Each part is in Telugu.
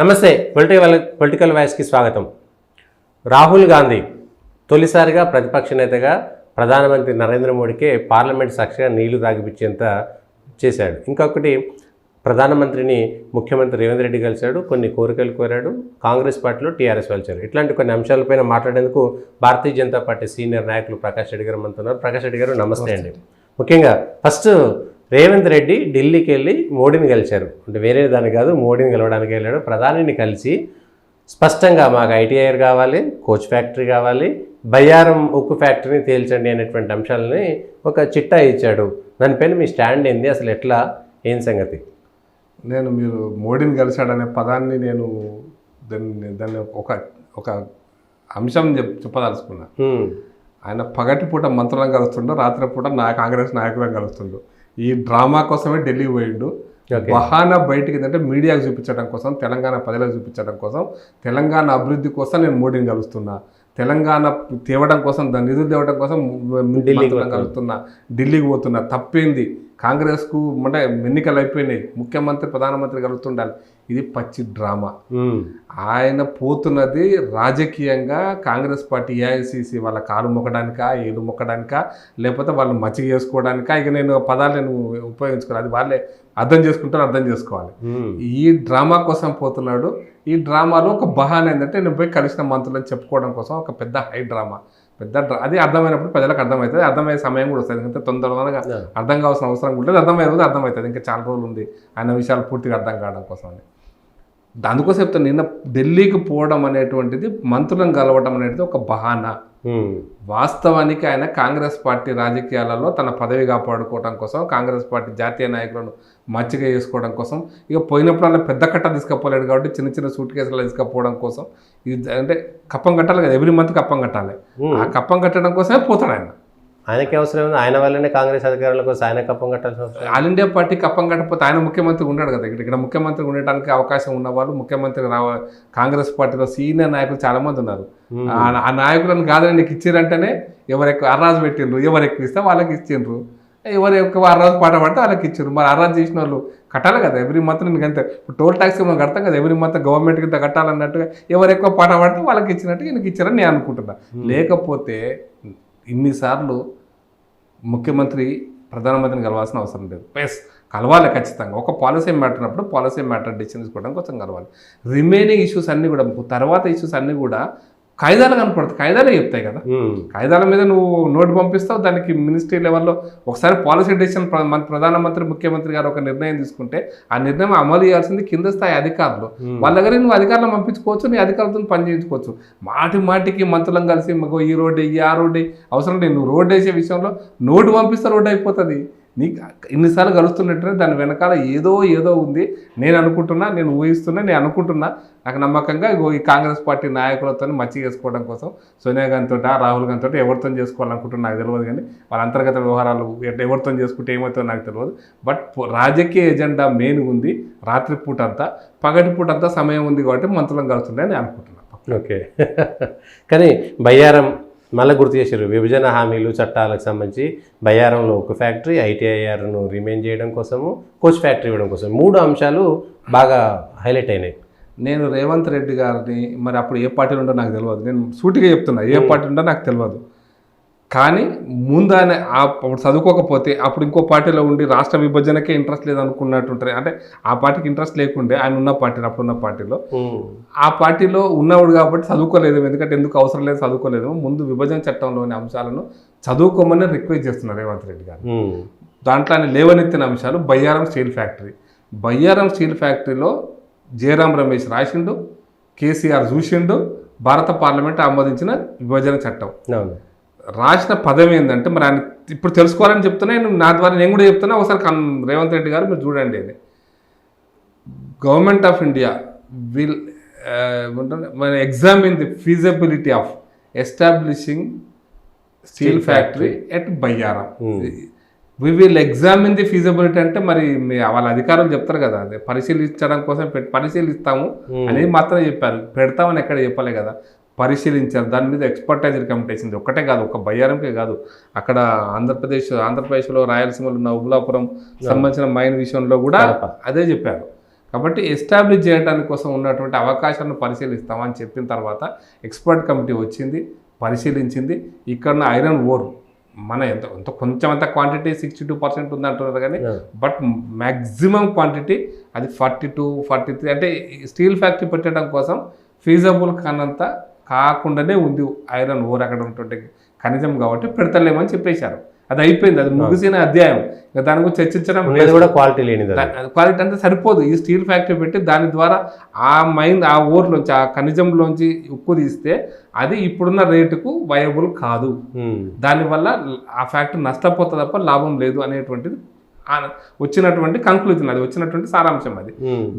నమస్తే పొలిటికల్ వాయిస్కి స్వాగతం. రాహుల్ గాంధీ తొలిసారిగా ప్రతిపక్ష నేతగా ప్రధానమంత్రి నరేంద్ర మోడీకే పార్లమెంట్ సాక్షిగా నీళ్లు తాగిపించేంత చేశాడు. ఇంకొకటి, ప్రధానమంత్రిని ముఖ్యమంత్రి రేవంత్ రెడ్డి కలిశాడు, కొన్ని కోరికలు కోరాడు, కాంగ్రెస్ పార్టీలో టీఆర్ఎస్ కలిశారు. ఇట్లాంటి కొన్ని అంశాలపైన మాట్లాడేందుకు భారతీయ జనతా పార్టీ సీనియర్ నాయకులు ప్రకాష్ రెడ్డి గారు మనతున్నారు. ప్రకాష్ రెడ్డి గారు నమస్తే అండి. ముఖ్యంగా ఫస్ట్ రేవంత్ రెడ్డి ఢిల్లీకి వెళ్ళి మోడీని కలిశారు. అంటే వేరే దానికి కాదు, మోడీని కలవడానికి వెళ్ళాడు. ప్రధానిని కలిసి స్పష్టంగా మాకు ఐటీఐఆర్ కావాలి, కోచ్ ఫ్యాక్టరీ కావాలి, బయ్యారం ఉక్కు ఫ్యాక్టరీని తేల్చండి అనేటువంటి అంశాలని ఒక చిట్టా ఇచ్చాడు. దానిపైన మీ స్టాండ్ ఏంది, అసలు ఎట్లా, ఏం సంగతి? మీరు మోడీని కలిశాడనే పదాన్ని నేను దాన్ని ఒక అంశం చెప్పదలుచుకున్నా. ఆయన పగటిపూట మంత్రులను కలుస్తుండో, రాత్రిపూట కాంగ్రెస్ నాయకులను కలుస్తుండో. ఈ డ్రామా కోసమే ఢిల్లీ పోయిండు. బహానా బయటికి అంటే మీడియాకు చూపించడం కోసం, తెలంగాణ ప్రజలకు చూపించడం కోసం, తెలంగాణ అభివృద్ధి కోసం నేను మోడీని కలుస్తున్నా, తెలంగాణ తేవడం కోసం, దాని నిధులు తేవడం కోసం మంత్రులను కలుస్తున్నా, ఢిల్లీకి పోతున్నా. తప్పేంది? కాంగ్రెస్కు అంటే ఎన్నికలు అయిపోయినాయి, ముఖ్యమంత్రి ప్రధానమంత్రి కలుస్తుండాలి. ఇది పచ్చి డ్రామా. ఆయన పోతున్నది రాజకీయంగా కాంగ్రెస్ పార్టీ ఏఐసిసి వాళ్ళ కాలు మొక్కడానికా, ఏడు మొక్కడానికా, లేకపోతే వాళ్ళు మచ్చిక చేసుకోవడానికా? ఇక నేను పదాలు ఉపయోగించుకోవాలి, అది వాళ్ళే అర్థం చేసుకుంటారు, అర్థం చేసుకోవాలి. ఈ డ్రామా కోసం పోతున్నాడు. ఈ డ్రామాలో ఒక బహానా ఏంటంటే, నేను పోయి కలిసిన మంత్రులని చెప్పుకోవడం కోసం ఒక పెద్ద హై డ్రామా. అది అర్థమైనప్పుడు ప్రజలకు అర్థమవుతుంది, అర్థమయ్యే సమయం కూడా వస్తుంది. ఇంకా తొందరగా అర్థం కావాల్సిన అవసరం కూడా లేదు, అర్థమయ్యే రోజు అర్థమవుతుంది. ఇంకా చాలా రోజులు ఉంది ఆయన విషయాలు పూర్తిగా అర్థం కావడం కోసం అని. అందుకోసం చెప్తాను, నిన్న ఢిల్లీకి పోవడం అనేటువంటిది, మంత్రులను కలవడం అనేటిది ఒక బహానా. వాస్తవానికి ఆయన కాంగ్రెస్ పార్టీ రాజకీయాలలో తన పదవి కాపాడుకోవడం కోసం, కాంగ్రెస్ పార్టీ జాతీయ నాయకులను మచ్చిక చేసుకోవడం కోసం, ఇక పోయినప్పుడు అలా పెద్ద కట్ట తీసుకపోలేడు కాబట్టి చిన్న చిన్న సూట్ కేసులు తీసుకపోవడం కోసం, ఇది అంటే కప్పం కట్టాలి కదా, ఎవ్రీ మంత్ కప్పం కట్టాలి. ఆ కప్పం కట్టడం కోసమే పోతాడు ఆయన. ఆయనకి అవసరం ఉంది, ఆయన వల్లనే కాంగ్రెస్ అధికారుల కోసం ఆయన కప్పం కట్టాల్సిన అవసరం. ఆల్ ఇండియా పార్టీ కప్పం కట్టకపోతే ఆయన ముఖ్యమంత్రి ఉన్నాడు కదా. ఇక్కడ ముఖ్యమంత్రి ఉండడానికి అవకాశం ఉన్న వాళ్ళు, ముఖ్యమంత్రి కాంగ్రెస్ పార్టీలో సీనియర్ నాయకులు చాలా మంది ఉన్నారు. ఆ నాయకులను కాదని నీకు ఇచ్చారంటేనే ఎవరు ఎక్కువ అర్రాజు పెట్టిండ్రు, ఎవరు ఎక్కువ ఇస్తే వాళ్ళకి ఇచ్చిండ్రు, ఎవరు ఎక్కువ అర్రాజు పాట పడితే వాళ్ళకి ఇచ్చారు. మరి అర్రాజు చేసిన వాళ్ళు కట్టాలి కదా ఎవ్రీ మంత్. నీకు అంతే, టోల్ ట్యాక్స్ మనం కడతాం కదా ఎవ్రీ మంత్, గవర్నమెంట్కి ఇంత కట్టాలన్నట్టుగా ఎవరు ఎక్కువ పాట పడితే వాళ్ళకి ఇచ్చినట్టుగా నీకు ఇచ్చారని నేను అనుకుంటున్నా. లేకపోతే ఇన్నిసార్లు ముఖ్యమంత్రి ప్రధానమంత్రిని కలవాల్సిన అవసరం లేదు. ప్లస్ కలవాలి ఖచ్చితంగా. ఒక పాలసీ మ్యాటర్ అన్నప్పుడు పాలసీ మ్యాటర్ డిసిషన్ తీసుకోవడం కోసం కలవాలి. రిమైనింగ్ ఇష్యూస్ అన్నీ కూడా, తర్వాత ఇష్యూస్ అన్నీ కూడా కాయిదాలు కనపడతాయి, కాయిదాలే చెప్తాయి కదా. కాయిదాల మీద నువ్వు నోటు పంపిస్తావు, దానికి మినిస్ట్రీ లెవెల్లో ఒకసారి పాలసీ డెసిషన్ ప్రధానమంత్రి ముఖ్యమంత్రి గారు ఒక నిర్ణయం తీసుకుంటే ఆ నిర్ణయం అమలు చేయాల్సింది కింద స్థాయి అధికారులు. వాళ్ళ దగ్గర నువ్వు అధికారులను పంపించుకోవచ్చు, నీ అధికారులతో పని చేయించుకోవచ్చు. మాటికి మంత్రులను కలిసి ఈ రోడ్డు ఆ రోడ్డు అవసరం లేదు. నువ్వు రోడ్డు వేసే విషయంలో నోటు పంపిస్తే రోడ్డు అయిపోతుంది. నీకు ఇన్నిసార్లు కలుస్తున్నట్టే దాని వెనకాల ఏదో ఉంది. నేను అనుకుంటున్నా, నేను ఊహిస్తున్నా, నేను అనుకుంటున్నా, నాకు నమ్మకంగా ఈ కాంగ్రెస్ పార్టీ నాయకులతో మచ్చి చేసుకోవడం కోసం సోనియా గాంధీతో, రాహుల్ గాంధీతో ఎవరితో చేసుకోవాలనుకుంటున్నా నాకు తెలియదు. కానీ వాళ్ళ అంతర్గత వ్యవహారాలు ఎవరితో చేసుకుంటే ఏమవుతుందో నాకు తెలియదు. బట్ రాజకీయ ఎజెండా మెయిన్ ఉంది. రాత్రిపూట అంతా, పగటిపూట అంతా సమయం ఉంది కాబట్టి మంత్రులను కలుస్తుండే నేను అనుకుంటున్నాను. ఓకే. కానీ బయ్యారం మళ్ళీ గుర్తు చేశారు, విభజన హామీలు చట్టాలకు సంబంధించి బయ్యారంలో ఒక ఫ్యాక్టరీ, ఐటీఐఆర్ను రిమైన్ చేయడం కోసము, కోచ్ ఫ్యాక్టరీ ఇవ్వడం కోసం 3 అంశాలు బాగా హైలైట్ అయినాయి. నేను రేవంత్ రెడ్డి గారిని మరి అప్పుడు ఏ పార్టీలో ఉండో నాకు తెలియదు, నేను సూటిగా చెప్తున్నా, ఏ పార్టీ ఉండో నాకు తెలియదు. కానీ ముందు ఆయన అప్పుడు చదువుకోకపోతే అప్పుడు ఇంకో పార్టీలో ఉండి రాష్ట్ర విభజనకే ఇంట్రెస్ట్ లేదనుకున్నట్టుంటుంది. అంటే ఆ పార్టీకి ఇంట్రెస్ట్ లేకుండే ఆయన ఉన్న పార్టీలో, అప్పుడున్న పార్టీలో, ఆ పార్టీలో ఉన్నవాడు కాబట్టి చదువుకోలేదు. ఎందుకు అవసరం లేదు, చదువుకోలేదు. ముందు విభజన చట్టంలోని అంశాలను చదువుకోమని రిక్వెస్ట్ చేస్తున్నారు రేవంత్ రెడ్డి గారు. దాంట్లో ఆయన లేవనెత్తిన అంశాలు Bayyaram steel factory. Bayyaram steel ఫ్యాక్టరీలో జయరాం రమేష్ రాసిండు, కేసీఆర్ చూసిండు, భారత పార్లమెంట్ ఆమోదించిన విభజన చట్టం. రాసిన పదం ఏంటంటే, మరి ఆయన ఇప్పుడు తెలుసుకోవాలని చెప్తున్నా, నా ద్వారా నేను కూడా చెప్తున్నా. ఒకసారి రేవంత్ రెడ్డి గారు మీరు చూడండి, అది government of India will examine the feasibility of establishing steel factory at Bayyaram. We will examine the feasibility అంటే మరి వాళ్ళ అధికారులు చెప్తారు కదా, అదే పరిశీలించడం కోసం పరిశీలిస్తాము అనేది మాత్రం చెప్పారు, పెడతామని ఎక్కడ చెప్పలే కదా. పరిశీలించారు, దాని మీద ఎక్స్పర్టైజ్ రికమెండ్ చేసింది. ఒక్కటే కాదు, ఒక బయ్యారంకే కాదు, అక్కడ ఆంధ్రప్రదేశ్లో రాయలసీమలో ఉన్న ఉబులాపురం సంబంధించిన మైన్ విషయంలో కూడా అదే చెప్పారు. కాబట్టి ఎస్టాబ్లిష్ చేయడానికి కోసం ఉన్నటువంటి అవకాశాలను పరిశీలిస్తామని చెప్పిన తర్వాత ఎక్స్పర్ట్ కమిటీ వచ్చింది, పరిశీలించింది. ఇక్కడ ఐరన్ ఓర్ మన ఎంత కొంచెం అంత క్వాంటిటీ 62% ఉందంటున్నారు కానీ బట్ మ్యాక్సిమం క్వాంటిటీ అది 42-43 అంటే స్టీల్ ఫ్యాక్టరీ పెట్టడం కోసం ఫీజబుల్ కానంత కాకుండానే ఉంది ఐరన్ ఓర్ అక్కడ ఉన్నటువంటి ఖనిజం కాబట్టి పెడతలేమని చెప్పేశారు. అది అయిపోయింది, అది ముగిసిన అధ్యాయం. ఇంకా దాని గురించి చర్చించడం కూడా క్వాలిటీ లేనిది, క్వాలిటీ అంటే సరిపోదు. ఈ స్టీల్ ఫ్యాక్టరీ పెట్టి దాని ద్వారా ఆ ఓర్లోంచి ఆ ఖనిజంలోంచి ఉక్కు తీస్తే అది ఇప్పుడున్న రేటుకు వయబుల్ కాదు. దానివల్ల ఆ ఫ్యాక్టరీ నష్టపోతుంది తప్ప లాభం లేదు అనేటువంటిది వచ్చినటువంటి కంక్లూజన్, అది వచ్చినటువంటి సారాంశం అది.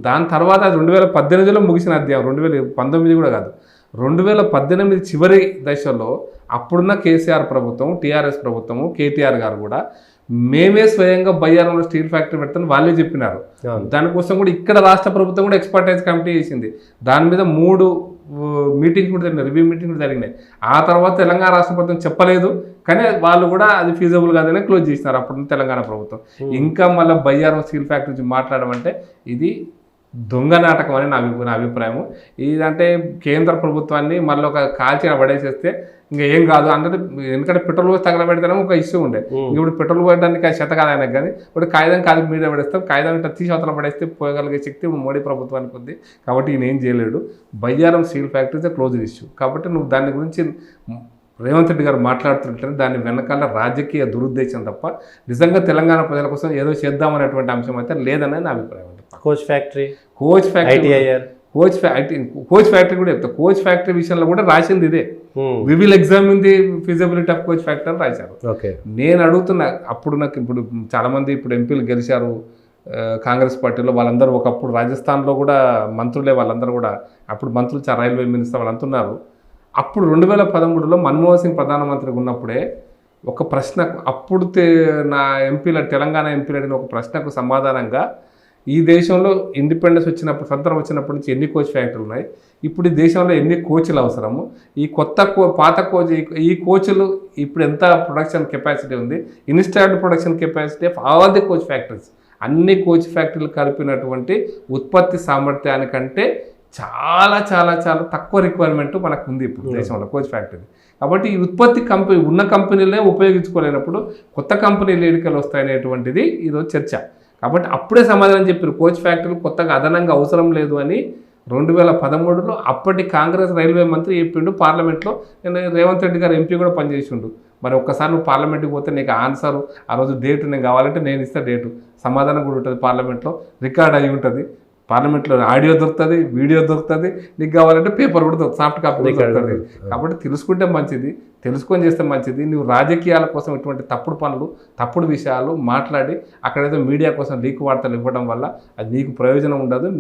దాని తర్వాత అది 2018లో ముగిసిన అధ్యాయం, 2019 కూడా కాదు, 2018 చివరి దశలో అప్పుడున్న కేసీఆర్ ప్రభుత్వం, టీఆర్ఎస్ ప్రభుత్వము, కేటీఆర్ గారు కూడా మేమే స్వయంగా బయ్యారంలో స్టీల్ ఫ్యాక్టరీ పెడతామని వాళ్ళే చెప్పినారు. దానికోసం కూడా ఇక్కడ రాష్ట్ర ప్రభుత్వం కూడా ఎక్స్పర్టైజ్ కమిటీ చేసింది. దాని మీద 3 మీటింగ్స్ కూడా జరిగినాయి, రివ్యూ మీటింగ్ కూడా జరిగినాయి. ఆ తర్వాత తెలంగాణ రాష్ట్ర ప్రభుత్వం చెప్పలేదు, కానీ వాళ్ళు కూడా అది ఫీజబుల్ కాదని క్లోజ్ చేసినారు అప్పుడు తెలంగాణ ప్రభుత్వం. ఇంకా మళ్ళీ బయ్యారం స్టీల్ ఫ్యాక్టరీ నుంచి మాట్లాడమంటే ఇది దొంగ నాటకం అని నా అభిప్రాయము. ఇదంటే కేంద్ర ప్రభుత్వాన్ని మళ్ళీ ఒక కాల్చి పడేసేస్తే ఇంకా ఏం కాదు అంటే, ఎందుకంటే పెట్రోల్ పోసి తగలబెడితేనే ఒక ఇష్యూ ఉండే. ఇప్పుడు పెట్రోల్ పోయడానికి అది చేత కాదు ఆయనకు, కానీ ఇప్పుడు కాగితం కాదు మీద పడేస్తాం, కాగితం ఇట్లా తీసి అవతల పడేస్తే పోయగలిగే శక్తి మోడీ ప్రభుత్వానికి ఉంది. కాబట్టి ఈయన ఏం చేయలేడు. Bayyaram steel factory is close issue. కాబట్టి నువ్వు దాని గురించి రేవంత్ రెడ్డి గారు మాట్లాడుతుంటే దాని వెనకాల రాజకీయ దురుద్దేశం తప్ప నిజంగా తెలంగాణ ప్రజల కోసం ఏదో చేద్దామనేటువంటి అంశం అయితే లేదని నా అభిప్రాయం. కోచ్ ఫ్యాక్టరీ కూడా చెప్తా. కోచ్ ఫ్యాక్టరీ విషయంలో కూడా రాసింది ఇదే, we will examine the feasibility of coach factory అని రాశారు. నేను అడుగుతున్నా, అప్పుడు నాకు ఇప్పుడు చాలా మంది ఇప్పుడు ఎంపీలు గెలిచారు కాంగ్రెస్ పార్టీలో, వాళ్ళందరూ ఒకప్పుడు రాజస్థాన్లో కూడా మంత్రులే, వాళ్ళందరూ కూడా అప్పుడు మంత్రులు రైల్వే మినిస్టర్ వాళ్ళంతా ఉన్నారు. అప్పుడు 2013లో మన్మోహన్ సింగ్ ప్రధానమంత్రిగా ఉన్నప్పుడే ఒక ప్రశ్నకు అప్పుడు నా ఎంపీల తెలంగాణ ఎంపీలు అడిగిన ఒక ప్రశ్నకు సమాధానంగా, ఈ దేశంలో ఇండిపెండెన్స్ వచ్చినప్పుడు, స్వతంత్రం వచ్చినప్పటి నుంచి ఎన్ని కోచ్ ఫ్యాక్టరీలు ఉన్నాయి, ఇప్పుడు ఈ దేశంలో ఎన్ని కోచ్లు అవసరము, ఈ పాత కోచ్ ఈ కోచ్లు ఇప్పుడు ఎంత ప్రొడక్షన్ కెపాసిటీ ఉంది, installed production capacity of all the coach factories, అన్ని కోచ్ ఫ్యాక్టరీలు కలిపినటువంటి ఉత్పత్తి సామర్థ్యానికంటే చాలా చాలా చాలా తక్కువ రిక్వైర్మెంట్ మనకు ఉంది ఇప్పుడు దేశంలో కోచ్ ఫ్యాక్టరీ. కాబట్టి ఈ ఉత్పత్తి ఉన్న కంపెనీలనే ఉపయోగించుకోలేనప్పుడు కొత్త కంపెనీలు ఎన్నికలు వస్తాయనేటువంటిది ఈరోజు చర్చ. కాబట్టి అప్పుడే సమాధానం చెప్పారు, కోచ్ ఫ్యాక్టరీలు కొత్తగా అదనంగా అవసరం లేదు అని 2013లో అప్పటి కాంగ్రెస్ రైల్వే మంత్రి చెప్పిండు పార్లమెంట్లో. నేను రేవంత్ రెడ్డి గారు ఎంపీ కూడా పనిచేసిండు. మరి ఒక్కసారి నువ్వు పార్లమెంట్కి పోతే నీకు ఆన్సర్ ఆ రోజు డేటు నేను కావాలంటే నేను ఇస్తా, డేటు సమాధానం కూడా ఉంటుంది, పార్లమెంట్లో రికార్డ్ అయి ఉంటుంది, పార్లమెంట్లో ఆడియో దొరుకుతుంది, వీడియో దొరుకుతుంది, నీకు కావాలంటే పేపర్ కూడా దొరుకుతుంది, సాఫ్ట్ కాపీ దొరుకుతుంది. కాబట్టి తెలుసుకుంటే మంచిది, తెలుసుకొని చేస్తే మంచిది. నువ్వు రాజకీయాల కోసం ఇటువంటి తప్పుడు పనులు, తప్పుడు విషయాలు మాట్లాడి అక్కడేదో మీడియా కోసం లీక్ వార్తలు ఇవ్వడం వల్ల అది నీకు ప్రయోజనం ఉండదు.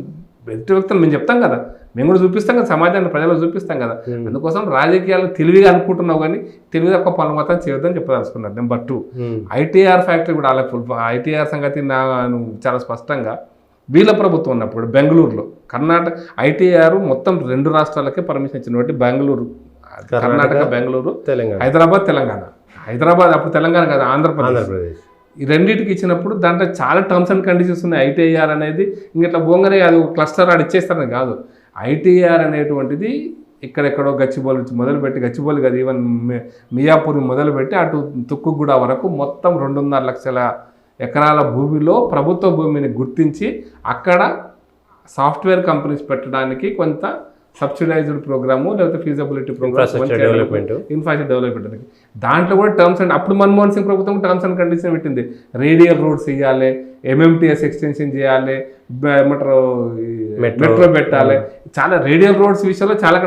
ఎదుటి వ్యక్తులు మేము చెప్తాం కదా, మేము కూడా చూపిస్తాం కదా, సమాజాన్ని ప్రజలకు చూపిస్తాం కదా. అందుకోసం రాజకీయాలు తెలివిగా అనుకుంటున్నావు కానీ తెలివి తక్కువ పనులు మాత్రం చేయొద్దని చెప్పదలుచుకున్నారు. నెంబర్ 2, ఐటీఆర్ ఫ్యాక్టరీ కూడా అలా ఐటీఆర్ సంగతి చాలా స్పష్టంగా వీళ్ళ ప్రభుత్వం ఉన్నప్పుడు బెంగళూరులో కర్ణాటక ఐటీఆర్ మొత్తం 2 రాష్ట్రాలకే పర్మిషన్ ఇచ్చినటువంటి బెంగళూరు, కర్ణాటక, బెంగళూరు, హైదరాబాద్, తెలంగాణ. హైదరాబాద్ అప్పుడు తెలంగాణ కాదు, ఆంధ్రప్రదేశ్. ఈ రెండింటికి ఇచ్చినప్పుడు దాంట్లో చాలా టర్మ్స్ అండ్ కండిషన్స్ ఉన్నాయి. ఐటీఆర్ అనేది ఇంకట్లా బొంగనే అది ఒక క్లస్టర్ ఆడ ఇచ్చేస్తారని కాదు. ఐటీఆర్ అనేటువంటిది ఇక్కడెక్కడో గచ్చిబౌలి మొదలుపెట్టి, గచ్చిబౌలి కాదు, ఈవెన్ మియాపూర్ మొదలుపెట్టి అటు తుక్కుగూడ వరకు మొత్తం 2.5 లక్షల ఎకరాల భూమిలో ప్రభుత్వ భూమిని గుర్తించి అక్కడ సాఫ్ట్వేర్ కంపెనీస్ పెట్టడానికి కొంత సబ్సిడైజ్డ్ ప్రోగ్రాము లేకపోతే ఫీజిబిలిటీ ప్రోగ్రామ్, ఇన్ఫ్రాస్ట్రక్చర్ డెవలప్మెంట్. దాంట్లో కూడా టర్మ్స్ అండ్ అప్పుడు మన్మోహన్ సింగ్ ప్రభుత్వం టర్మ్స్ అండ్ కండిషన్ పెట్టింది. రేడియల్ రోడ్స్ ఇవ్వాలి, MMTS ఎక్స్టెన్షన్ చేయాలి, ఏమంటారు మెట్రో పెట్టాలి, చాలా రేడియల్ రోడ్స్ విషయంలో చాలా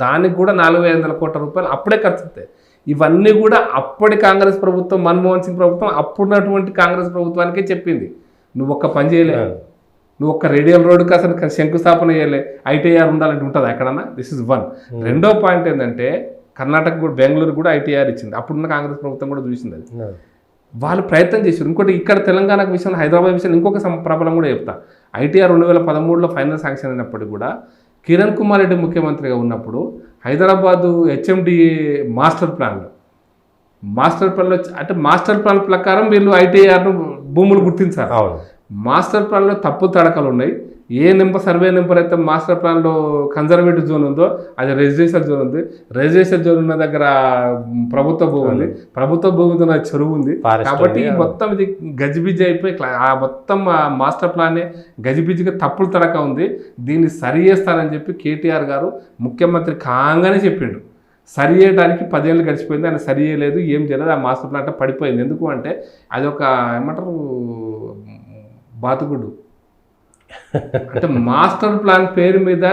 దానికి కూడా 4,500 కోట్ల రూపాయలు అప్పుడే ఖర్చు అవుతాయి. ఇవన్నీ కూడా అప్పటి కాంగ్రెస్ ప్రభుత్వం, మన్మోహన్ సింగ్ ప్రభుత్వం అప్పుడున్నటువంటి కాంగ్రెస్ ప్రభుత్వానికే చెప్పింది. నువ్వు ఒక్క పని చేయలే, నువ్వు ఒక్క రేడియల్ రోడ్డుకి అసలు శంకుస్థాపన చేయలే, ఐటీఆర్ ఉండాలంటే ఉంటుంది ఎక్కడన్నా. This is 1. రెండో పాయింట్ ఏంటంటే కర్ణాటక కూడా, బెంగళూరు కూడా ఐటీఆర్ ఇచ్చింది. అప్పుడున్న కాంగ్రెస్ ప్రభుత్వం కూడా చూసింది అది. వాళ్ళు ప్రయత్నం చేశారు. ఇంకోటి ఇక్కడ తెలంగాణ విషయంలో, హైదరాబాద్ విషయంలో ఇంకొక ప్రాబ్లం కూడా చెప్తా. ఐటీఆర్ 2013లో ఫైనల్ శాంక్షన్ అయినప్పటికీ కూడా కిరణ్ కుమార్ రెడ్డి ముఖ్యమంత్రిగా ఉన్నప్పుడు హైదరాబాదు HMDA మాస్టర్ ప్లాన్లో అంటే మాస్టర్ ప్లాన్ ప్రకారం వీళ్ళు ఐటీఆర్ను భూములు గుర్తించారు. మాస్టర్ ప్లాన్లో తప్పు తడకలు ఉన్నాయి. ఏ నెంబర్ సర్వే నెంబర్ అయితే మాస్టర్ ప్లాన్లో కన్జర్వేటివ్ జోన్ ఉందో అది రెసిడెన్షియల్ జోన్ ఉంది. రెసిడెన్షియల్ జోన్ ఉన్న దగ్గర ప్రభుత్వ భూమి ఉంది, ప్రభుత్వ భూమి ఉన్న చెరువు ఉంది. కాబట్టి మొత్తం ఇది గజిబిజి అయిపోయి ఆ మొత్తం మాస్టర్ ప్లానే గజిబిజిగా తప్పులు తడక ఉంది. దీన్ని సరి చేస్తారని చెప్పి కేటీఆర్ గారు ముఖ్యమంత్రి కాగానే చెప్పిండు. సరి చేయడానికి 10 ఏళ్ళు గడిచిపోయింది, ఆయన సరి చేయలేదు, ఏం చేయలేదు. ఆ మాస్టర్ ప్లాన్ పడిపోయింది. ఎందుకు అంటే అది ఒక ఏమంటారు బాతుగుడ్డు. అంటే మాస్టర్ ప్లాన్ పేరు మీద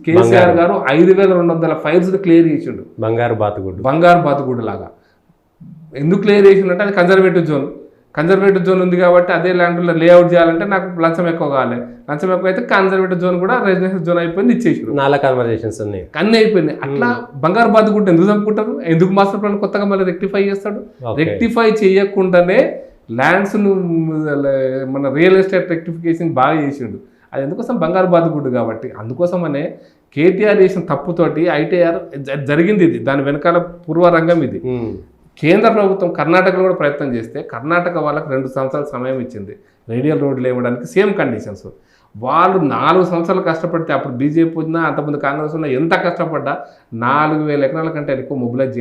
కేసీఆర్ గారు 5200 ఫైల్స్ క్లియర్ చేసిండు. బంగారు బాతుగుడ్డు లాగా. ఎందుకు క్లియర్ చేసిండంటే అది కన్జర్వేటివ్ జోన్ ఉంది కాబట్టి అదే ల్యాండ్లో లేఅవుట్ చేయాలంటే నాకు లంచం ఎక్కువ కావాలి. లంచం ఎక్కువ అయితే కన్జర్వేటివ్ జోన్ కూడా రెసిడెన్షియల్ జోన్ అయిపోయింది, ఇచ్చేసారు. అన్నీ అయిపోయింది. అట్లా బంగారు బాతుగుడ్డు ఎందుకు చంపుకుంటారు? ఎందుకు మాస్టర్ ప్లాన్ కొత్తగా మళ్ళీ రెక్టిఫై చేస్తాడు? రెక్టిఫై చేయకుండానే ల్యాండ్స్ను మన రియల్ ఎస్టేట్ రెక్టిఫికేషన్ బాగా చేసిండు. అది ఎందుకోసం బంగారు బాతుగుడ్డు కాబట్టి. అందుకోసమనే కేటీఆర్ చేసిన తప్పుతోటి ఐటీఆర్ జరిగింది. ఇది దాని వెనకాల పూర్వరంగం ఇది. కేంద్ర ప్రభుత్వం కర్ణాటకలో కూడా ప్రయత్నం చేస్తే కర్ణాటక వాళ్ళకి 2 సంవత్సరాల సమయం ఇచ్చింది రేడియల్ రోడ్లు ఇవ్వడానికి, సేమ్ కండిషన్స్. వాళ్ళు 4 సంవత్సరాలు కష్టపడితే అప్పుడు బీజేపీ ఉన్నా అంతకుముందు కాంగ్రెస్ ఉన్నా ఎంత కష్టపడ్డా 4000 ఎకరాల కంటే ఎక్కువ మొబిలైజ్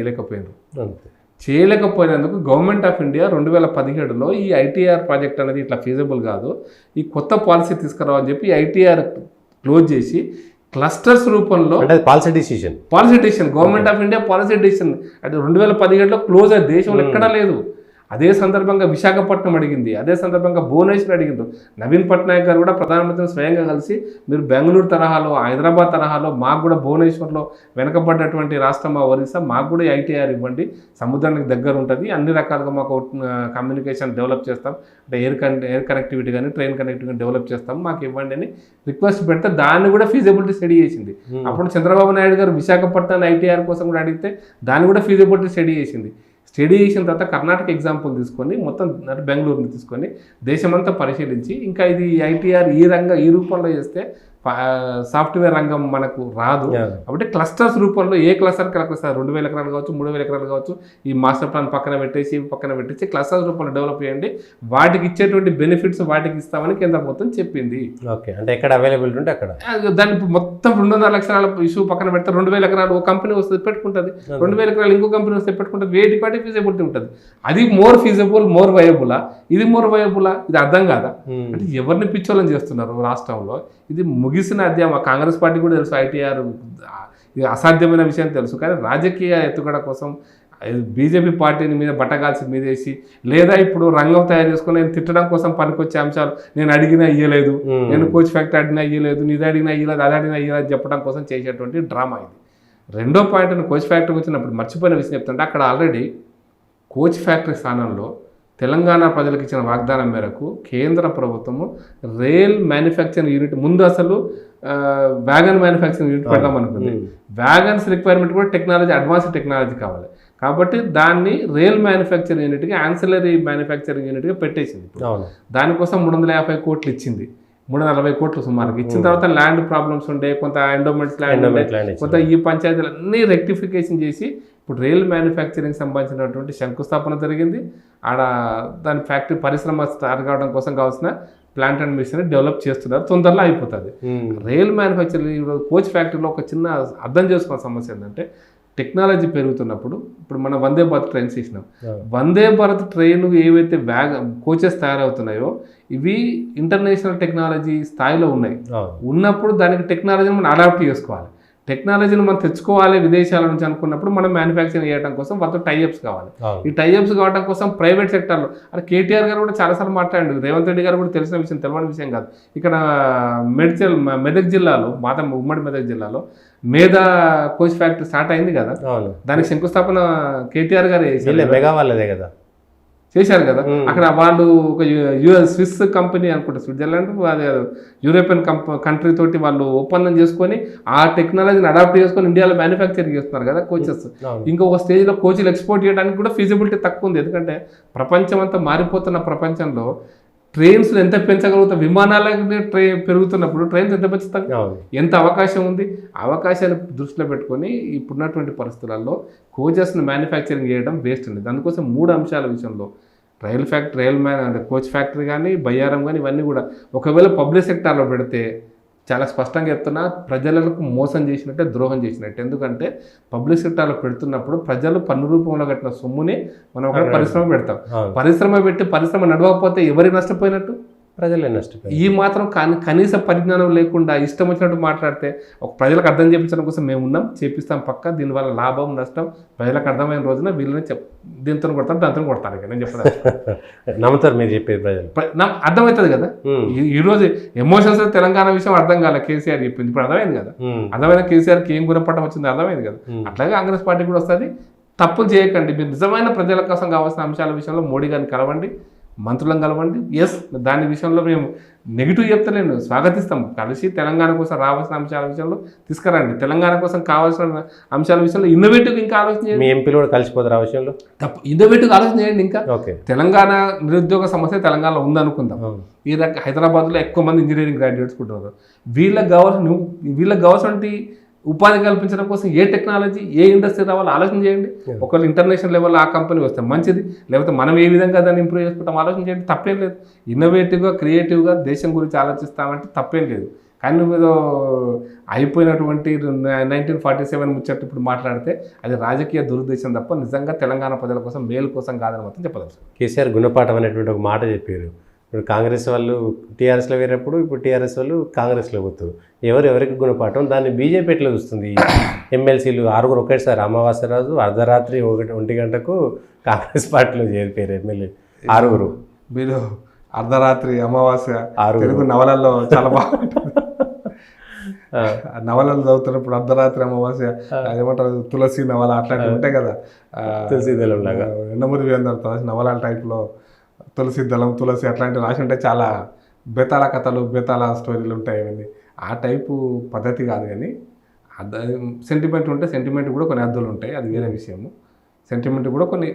చేయలేకపోయినందుకు గవర్నమెంట్ ఆఫ్ ఇండియా 2017లో ఈ ఐటీఆర్ ప్రాజెక్ట్ అనేది ఇట్లా ఫీజబుల్ కాదు, ఈ కొత్త పాలసీ తీసుకురావని చెప్పి ఐటీఆర్ క్లోజ్ చేసి క్లస్టర్స్ రూపంలో policy decision government of India policy decision అంటే 2017లో క్లోజ్ అయ్యే దేశంలో ఎక్కడా లేదు. అదే సందర్భంగా విశాఖపట్నం అడిగింది, అదే సందర్భంగా భువనేశ్వర్ అడిగింది. నవీన్ పట్నాయక్ గారు కూడా ప్రధానమంత్రిని స్వయంగా కలిసి మీరు బెంగళూరు తరహాలో హైదరాబాద్ తరహాలో మాకు కూడా భువనేశ్వర్లో వెనకబడ్డటువంటి రాష్ట్రం మా ఒరిస్సా, మాకు కూడా ఐటీఆర్ ఇవ్వండి, సముద్రానికి దగ్గర ఉంటుంది, అన్ని రకాలుగా మాకు కమ్యూనికేషన్ డెవలప్ చేస్తాం, అంటే ఎయిర్ కనెక్టివిటీ కానీ ట్రైన్ కనెక్టివిటీ డెవలప్ చేస్తాం, మాకు ఇవ్వండి అని రిక్వెస్ట్ పెడితే దాన్ని కూడా ఫీజిబిలిటీ స్టడీ చేసింది. అప్పుడు చంద్రబాబు నాయుడు గారు విశాఖపట్నం ఐటీఆర్ కోసం కూడా అడిగితే దాన్ని కూడా ఫీజిబిలిటీ స్టడీ చేసింది. స్టడీ చేసిన తర్వాత కర్ణాటక ఎగ్జాంపుల్ తీసుకొని మొత్తం బెంగళూరుని తీసుకొని దేశమంతా పరిశీలించి ఇంకా ఇది ఐటీఆర్ ఈ రూపంలో చేస్తే సాఫ్ట్వేర్ రంగం మనకు రాదు కాబట్టి క్లస్టర్స్ రూపంలో ఏ క్లస్టర్కి 2000 ఎకరాలు కావచ్చు, 3000 ఎకరాలు కావచ్చు, ఈ మాస్టర్ ప్లాన్ పక్కన పెట్టేసి క్లస్టర్స్ రూపంలో డెవలప్ చేయండి, వాటికి ఇచ్చేటువంటి బెనిఫిట్స్ వాటికి ఇస్తామని కేంద్ర ప్రభుత్వం చెప్పింది. ఓకే, అంటే ఎక్కడ అవైలబిలిటీ ఉంటే అక్కడ దాన్ని మొత్తం 200 లక్షల ఇష్యూ పక్కన పెడితే 2000 ఎకరాలు ఒక కంపెనీ వస్తుంది పెట్టుకుంటుంది, 2000 ఎకరాలు ఇంకో కంపెనీ వస్తే పెట్టుకుంటుంది, వేటి వాటి ఫీజిబిలిటీ ఉంటుంది. అది మోర్ ఫీజిబుల్, మోర్ వయబులా, ఇది మోర్ వయబులా, ఇది అర్థం కాదా? అంటే ఎవరిని పిచ్చోళ్ళని చేస్తున్నారు రాష్ట్రంలో. ఇది ముగిసిన అధ్యాయం. కాంగ్రెస్ పార్టీ కూడా తెలుసు ఐటీఆర్ ఇది అసాధ్యమైన విషయం తెలుసు, కానీ రాజకీయ ఎత్తుగడ కోసం బీజేపీ పార్టీని మీద బట్టగాల్సి మీదేసి లేదా ఇప్పుడు రంగం తయారు చేసుకుని నేను తిట్టడం కోసం పనికొచ్చే అంశాలు, నేను అడిగినా ఇయ్యలేదు, నేను కోచ్ ఫ్యాక్టరీ అడిగినా ఇయ్యలేదు, ఇది అడిగినా ఇయ్యలేదు, అది అడిగినా ఇయ్యలేదు చెప్పడం కోసం చేసేటువంటి డ్రామా ఇది. రెండో పాయింట్, కోచ్ ఫ్యాక్టరీకి వచ్చినప్పుడు మర్చిపోయిన విషయం చెప్తుంటే అక్కడ ఆల్రెడీ కోచ్ ఫ్యాక్టరీ స్థానంలో తెలంగాణ ప్రజలకు ఇచ్చిన వాగ్దానం మేరకు కేంద్ర ప్రభుత్వము రైల్ మ్యానుఫ్యాక్చరింగ్ యూనిట్ ముందు అసలు వ్యాగన్ మ్యానుఫ్యాక్చరింగ్ యూనిట్ పెడదాం అనుకుంది. వ్యాగన్స్ రిక్వైర్మెంట్ కూడా టెక్నాలజీ, అడ్వాన్స్డ్ టెక్నాలజీ కావాలి కాబట్టి దాన్ని రైల్ మ్యానుఫ్యాక్చరింగ్ యూనిట్కి యాన్సిలరీ మ్యానుఫ్యాక్చరింగ్ యూనిట్గా పెట్టేసింది. దానికోసం 350 కోట్లు ఇచ్చింది, 340 కోట్లు సుమారుగా ఇచ్చిన తర్వాత ల్యాండ్ ప్రాబ్లమ్స్ ఉండే, కొంత ఎండోమెంట్స్ ల్యాండ్ ఉండే, కొంత ఈ పంచాయతీలు అన్నీ రెక్టిఫికేషన్ చేసి ఇప్పుడు రైల్ మ్యానుఫ్యాక్చరింగ్ సంబంధించినటువంటి శంకుస్థాపన జరిగింది. ఆడ దాని ఫ్యాక్టరీ పరిశ్రమ స్టార్ట్ కావడం కోసం కావాల్సిన ప్లాంట్ అండ్ మిషన్ డెవలప్ చేస్తున్నారు, తొందరలో అయిపోతుంది. రైల్ మ్యానుఫ్యాక్చరింగ్ కోచ్ ఫ్యాక్టరీలో ఒక చిన్న అర్థం చేసుకున్న సమస్య ఏంటంటే టెక్నాలజీ పెరుగుతున్నప్పుడు ఇప్పుడు మనం వందే భారత్ ట్రైన్స్ చేసినాం, వందే భారత్ ట్రైన్ ఏవైతే కోచెస్ తయారవుతున్నాయో ఇవి ఇంటర్నేషనల్ టెక్నాలజీ స్థాయిలో ఉన్నాయి. ఉన్నప్పుడు దానికి టెక్నాలజీని మనం అడాప్ట్ చేసుకోవాలి, టెక్నాలజీని మనం తెచ్చుకోవాలి విదేశాల నుంచి అనుకున్నప్పుడు మనం మ్యానుఫ్యాక్చరింగ్ చేయడం కోసం వాళ్ళతో టైఅప్స్ కావాలి. ఈ టైఅప్స్ కావడం కోసం ప్రైవేట్ సెక్టర్లో అంటే కేటీఆర్ గారు కూడా చాలాసార్లు మాట్లాడారు, రేవంత్ రెడ్డి గారు కూడా తెలిసిన విషయం, తెలియని విషయం కాదు. ఇక్కడ మెదక్ జిల్లాలో ఉమ్మడి మెదక్ జిల్లాలో మేధా కోచ్ ఫ్యాక్టరీ స్టార్ట్ అయింది కదా, దానికి శంకుస్థాపన కేటీఆర్ గారు చేశారు కదా. అక్కడ వాళ్ళు ఒక స్విస్ కంపెనీ అనుకుంటా, స్విట్జర్లాండ్ యూరోపియన్ కంట్రీ తోటి వాళ్ళు ఒప్పందం చేసుకొని ఆ టెక్నాలజీని అడాప్ట్ చేసుకొని ఇండియాలో మ్యానుఫ్యాక్చరింగ్ చేస్తున్నారు కదా కోచెస్. ఇంకొక స్టేజ్లో కోచ్లు ఎక్స్పోర్ట్ చేయడానికి కూడా ఫీజిబిలిటీ తక్కువ ఉంది, ఎందుకంటే ప్రపంచం అంతా మారిపోతున్న ప్రపంచంలో ట్రైన్స్ ఎంత పెంచగలుగుతాం, విమానాలకి పెరుగుతున్నప్పుడు ట్రైన్స్ ఎంత పెంచుతాం, ఎంత అవకాశం ఉంది. అవకాశాన్ని దృష్టిలో పెట్టుకొని ఇప్పుడున్నటువంటి పరిస్థితులలో కోచెస్ను మ్యానుఫ్యాక్చరింగ్ చేయడం వేస్ట్ ఉంది. దానికోసం 3 అంశాల విషయంలో రైల్ మ్యాన్ అంటే కోచ్ ఫ్యాక్టరీ కానీ బయ్యారం కానీ ఇవన్నీ కూడా ఒకవేళ పబ్లిక్ సెక్టార్లో పెడితే చాలా స్పష్టంగా చెప్తున్నా ప్రజలకు మోసం చేసినట్టే ద్రోహం చేసినట్టు. ఎందుకంటే పబ్లిక్ సెక్టార్లో పెడుతున్నప్పుడు ప్రజలు పన్ను రూపంలో కట్టిన సొమ్ముని మనం ఒక పరిశ్రమ పెడతాం. పరిశ్రమ పెట్టి పరిశ్రమ నడవకపోతే ఎవరికి నష్టపోయినట్టు? ప్రజలే నష్టపోయి. ఈ మాత్రం కనీస పరిజ్ఞానం లేకుండా ఇష్టం వచ్చినట్టు మాట్లాడితే ఒక ప్రజలకు అర్థం చేయించడం కోసం మేము ఉన్నాం, చేపిస్తాం పక్క, దీనివల్ల లాభం నష్టం ప్రజలకు అర్థమైన రోజున వీళ్ళని దీంతో కొడతారు దాంతో కొడతారు. నేను చెప్పాను నమ్ముతారు మీరు చెప్పేది ప్రజలు, అర్థమవుతుంది కదా. ఈరోజు ఎమోషన్స్ తెలంగాణ విషయం అర్థం కాలే, కేసీఆర్ చెప్పింది ఇప్పుడు అర్థమైంది కదా. అర్థమైన కేసీఆర్కి ఏం గుణపడడం వచ్చింది అర్థమైంది కదా. అట్లాగే కాంగ్రెస్ పార్టీ కూడా వస్తుంది. తప్పులు చేయకండి. మీరు నిజమైన ప్రజల కోసం కావాల్సిన అంశాల విషయంలో మోడీ గారిని కలవండి, మంత్రులను కలవండి. ఎస్, దాని విషయంలో మేము నెగిటివ్ చెప్తలేను, స్వాగతిస్తాం. కలిసి తెలంగాణ కోసం రావాల్సిన అంశాల విషయంలో తీసుకురండి. తెలంగాణ కోసం కావాల్సిన అంశాల విషయంలో ఇన్నోవేటివ్ ఇంకా ఆలోచన చేయండి. మీ ఎంపీలు కూడా కలిసిపోతారు ఆ విషయంలో. తప్పు, ఇన్నోవేటివ్ ఆలోచన చేయండి. ఇంకా తెలంగాణ నిరుద్యోగ సమస్య తెలంగాణలో ఉందనుకుందాం. ఈ రకంగా హైదరాబాద్లో ఎక్కువ మంది ఇంజనీరింగ్ గ్రాడ్యుయేట్స్ ఉంటున్నారు. వీళ్ళకి కావాల్సిన ఉపాధి కల్పించడం కోసం ఏ టెక్నాలజీ, ఏ ఇండస్ట్రీ రావాలో ఆలోచన చేయండి. ఒకవేళ ఇంటర్నేషనల్ లెవెల్లో ఆ కంపెనీ వస్తే మంచిది, లేకపోతే మనం ఏ విధంగా దాన్ని ఇంప్రూవ్ చేసుకుంటాం ఆలోచన చేయండి. తప్పేం లేదు. ఇన్నోవేటివ్గా, క్రియేటివ్గా దేశం గురించి ఆలోచిస్తామంటే తప్పేం లేదు. కానీ నువ్వు ఏదో అయిపోయినటువంటి 1947 ముచ్చట్టు ఇప్పుడు మాట్లాడితే అది రాజకీయ దురుద్దేశం తప్ప నిజంగా తెలంగాణ ప్రజల కోసం మేలు కోసం కాదని మాత్రం చెప్పదలుచు. కేసీఆర్ గుణపాఠం అనేటువంటి ఒక మాట చెప్పారు. ఇప్పుడు కాంగ్రెస్ వాళ్ళు టీఆర్ఎస్లో వేరేప్పుడు ఇప్పుడు టీఆర్ఎస్ వాళ్ళు కాంగ్రెస్లో పోతారు. ఎవరికి గుణపాఠం దాన్ని బీజేపీ ఎట్లా చూస్తుంది? ఎమ్మెల్సీలు 6 ఒకేసారి అమావాస్య రోజు అర్ధరాత్రి 1 గంటకు కాంగ్రెస్ పార్టీలో చేరిపోయారు ఎమ్మెల్యే 6. మీరు అర్ధరాత్రి అమావాస్య తెలుగు నవలల్లో చాలా బాగుంటుంది. నవలలు చదువుతున్నప్పుడు అర్ధరాత్రి అమావాస్య అదేమంటారు తులసి నవల అట్లాంటివి ఉంటాయి కదా. తులసి దళం లాగా ఎండమూరి వీరేంద్ర నవల టైప్లో తులసి దళం, తులసి అట్లాంటివి రాసి ఉంటే చాలా బేతాళ కథలు, బేతాళ స్టోరీలు ఉంటాయి. ఇవన్నీ ఆ టైపు పద్ధతి కాదు. కానీ సెంటిమెంట్ ఉంటే సెంటిమెంట్ కూడా కొన్ని హద్దులు ఉంటాయి, అది వేరే విషయము. సెంటిమెంట్ కూడా కొన్ని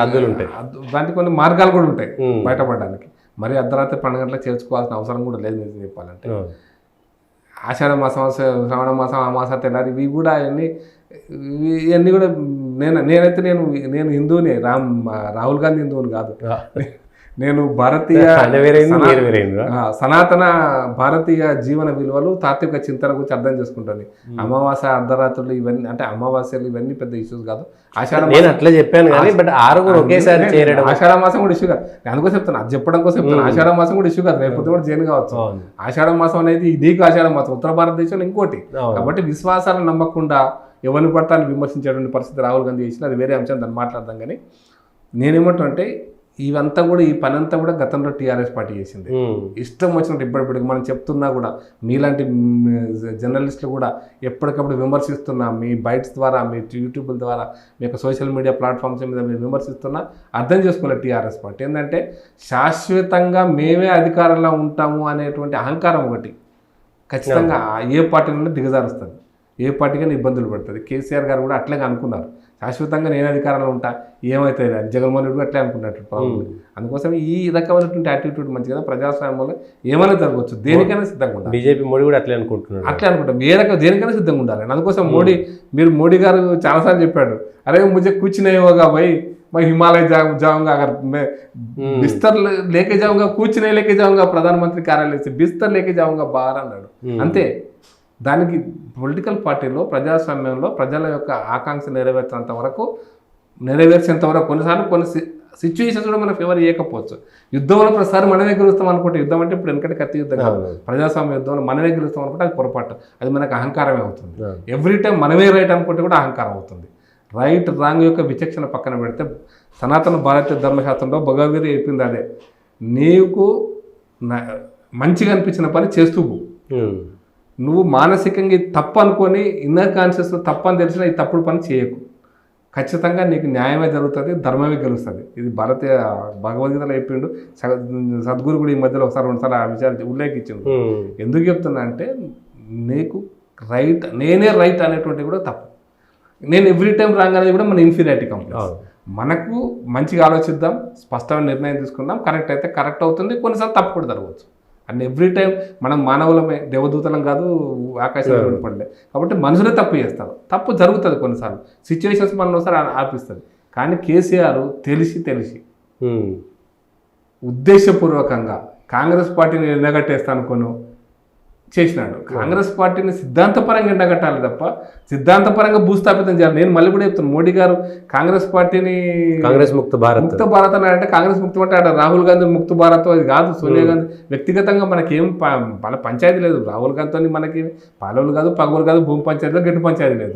హద్దులు ఉంటాయి, దానికి కొన్ని మార్గాలు కూడా ఉంటాయి బయటపడడానికి. మరి అర్ధరాత్రి 12 గంటలకు చేర్చుకోవాల్సిన అవసరం కూడా లేదు నిజం చెప్పాలంటే. ఆషాఢ మాసం, శ్రావణ మాసం, అమాస తెల్లారి ఇవి కూడా ఇవన్నీ కూడా నేనైతే నేను హిందువుని, రాహుల్ గాంధీ హిందువుని కాదు. నేను భారతీయ సనాతన భారతీయ జీవన విలువలు, తాత్విక చింతన గురించి అర్థం చేసుకుంటాను. అమావాస్య, అర్ధరాత్రులు ఇవన్నీ అంటే అమావాస్యలు ఇవన్నీ పెద్ద ఇష్యూస్ కాదు. ఆషాఢ అట్లా చెప్పాను కానీ బట్ 6 ఒకేసారి చేరడం, ఆషాఢ మాసం కూడా ఇష్యూ కాదు. అందుకోసం చెప్తాను, అది చెప్పడం కోసం చెప్తాను. ఆషాఢ మాసం కూడా ఇష్యూ కాదు, రేపు కూడా జైలు కావచ్చు. ఆషాఢ మాసం అనేది నీకు ఆషాఢ మాసం, ఉత్తర భారతదేశంలో ఇంకోటి. కాబట్టి విశ్వాసాలను నమ్మకుండా ఎవరిని పడతాను విమర్శించేటువంటి పరిస్థితి రాహుల్ గాంధీ చేసిన అది వేరే అంశం, దాన్ని మాట్లాడదాం. కానీ నేనేమంటానంటే ఇవంతా కూడా ఈ పని అంతా కూడా గతంలో టీఆర్ఎస్ పార్టీ చేసింది. ఇష్టం వచ్చినట్టు ఇప్పటికి మనం చెప్తున్నా కూడా మీలాంటి జర్నలిస్టులు కూడా ఎప్పటికప్పుడు విమర్శిస్తున్నా, మీ బైట్స్ ద్వారా, మీ యూట్యూబ్ల ద్వారా, మీ యొక్క సోషల్ మీడియా ప్లాట్ఫామ్స్ మీద మీరు విమర్శిస్తున్నా అర్థం చేసుకోలేదు టీఆర్ఎస్ పార్టీ. ఏంటంటే శాశ్వతంగా మేమే అధికారంలో ఉంటాము అనేటువంటి అహంకారం ఒకటి ఖచ్చితంగా ఏ పార్టీ నుండి దిగజారుస్తుంది, ఏ పార్టీకైనా ఇబ్బందులు పడుతుంది. కేసీఆర్ గారు కూడా అట్లాగే అనుకున్నారు, శాశ్వతంగా నేను అధికారంలో ఉంటా ఏమైతే జగన్మోహన్ రెడ్డి కూడా అట్లే అనుకున్నట్టు ప్రాబ్లం. అందుకోసం ఈ రకమైనటువంటి యాటిట్యూడ్ మంచి కదా. ప్రజాస్వామ్యంలో ఏమైనా జరగవచ్చు, దేనికైనా సిద్ధంగా ఉండాలి. బీజేపీ మోడీ కూడా అట్లే అనుకుంటున్నారు, అట్లే అనుకుంటాం. ఏ రకం దేనికైనా సిద్ధంగా ఉండాలి. అందుకోసం మోడీ గారు చాలాసార్లు చెప్పాడు, అరే ముझे कुछ नहीं होगा भाई, मैं हिमालय जाऊंगा, अगर मैं बिस्तर लेके जाऊंगा, कुछ नहीं लेके जाऊंगा, प्रधानमंत्री कार्यालय से बिस्तर लेके जाऊंगा बाहर అన్నాడు. అంతే. దానికి పొలిటికల్ పార్టీలో, ప్రజాస్వామ్యంలో ప్రజల యొక్క ఆకాంక్ష నెరవేర్చేంత వరకు కొన్నిసార్లు కొన్ని సిచ్యువేషన్స్ కూడా మన ఫేవర్ చేయకపోవచ్చు. యుద్ధంలో ప్రతిసారి మనమే గెలుస్తాం అనుకుంటే, యుద్ధం అంటే ఇప్పుడు వెనకటి కత్తి యుద్ధం కాదు, ప్రజాస్వామ్య యుద్ధంలో మనమే గెలుస్తాం అనుకుంటే అది పొరపాటు, అది మనకు అహంకారమే అవుతుంది. ఎవ్రీ టైం మనమే రైట్ అనుకుంటే కూడా అహంకారం అవుతుంది. రైట్ రాంగ్ యొక్క విచక్షణ పక్కన పెడితే సనాతన భారతీయ ధర్మశాస్త్రంలో భగవద్గీత చెప్పింది అదే, నీకు మంచిగా అనిపించిన పని చేస్తూ నువ్వు మానసికంగా తప్పు అనుకొని ఇన్నర్ కాన్షియస్లో తప్పు అని తెలిసినా ఈ తప్పుడు పని చేయకు, ఖచ్చితంగా నీకు న్యాయమే జరుగుతుంది, ధర్మమే గెలుస్తుంది. ఇది భారతీయ భగవద్గీతలో చెప్పిండు. సద్గురు కూడా ఈ మధ్యలో ఒకసారి 2 సార్లు ఆ విషయాన్ని ఉల్లేఖించిండు. ఎందుకు చెప్తున్నా అంటే నీకు రైట్, నేనే రైట్ అనేటువంటి కూడా తప్పు, నేను ఎవ్రీ టైం రాంగ్ అనేది కూడా మన ఇన్ఫీరియారిటీ కాంప్లెక్స్. మనకు మంచిగా ఆలోచిద్దాం, స్పష్టమైన నిర్ణయం తీసుకుందాం, కరెక్ట్ అయితే కరెక్ట్ అవుతుంది, కొన్నిసార్లు తప్పు కూడా జరగవచ్చు. అండ్ ఎవ్రీ టైం మనం మానవులమే, దేవదూతలం కాదు, ఆకాశంలో పడలే. కాబట్టి మనుషులే తప్పు చేస్తారు, తప్పు జరుగుతుంది కొన్నిసార్లు, సిచ్యువేషన్స్ మనం ఒకసారి ఆపిస్తుంది. కానీ కేసీఆర్ తెలిసి ఉద్దేశపూర్వకంగా కాంగ్రెస్ పార్టీని ఎండగట్టేస్తానుకోను చేసినాడు. కాంగ్రెస్ పార్టీని సిద్ధాంతపరంగా ఎండగట్టాలి తప్ప సిద్ధాంతపరంగా భూస్థాపితం చేయాలి. నేను మళ్ళీ కూడా చెప్తాను, మోడీ గారు కాంగ్రెస్ పార్టీని కాంగ్రెస్ ముక్త భారత్ అని అంటే కాంగ్రెస్ ముక్త అంటే ఆడ రాహుల్ గాంధీ ముక్త భారత్ అది కాదు. సోనియా గాంధీ వ్యక్తిగతంగా మనకేం వాళ్ళ పంచాయతీ లేదు. రాహుల్ గాంధీతో మనకి పాలవులు కాదు, పగవులు కాదు, భూమి పంచాయతీలో గట్టి పంచాయతీ లేదు.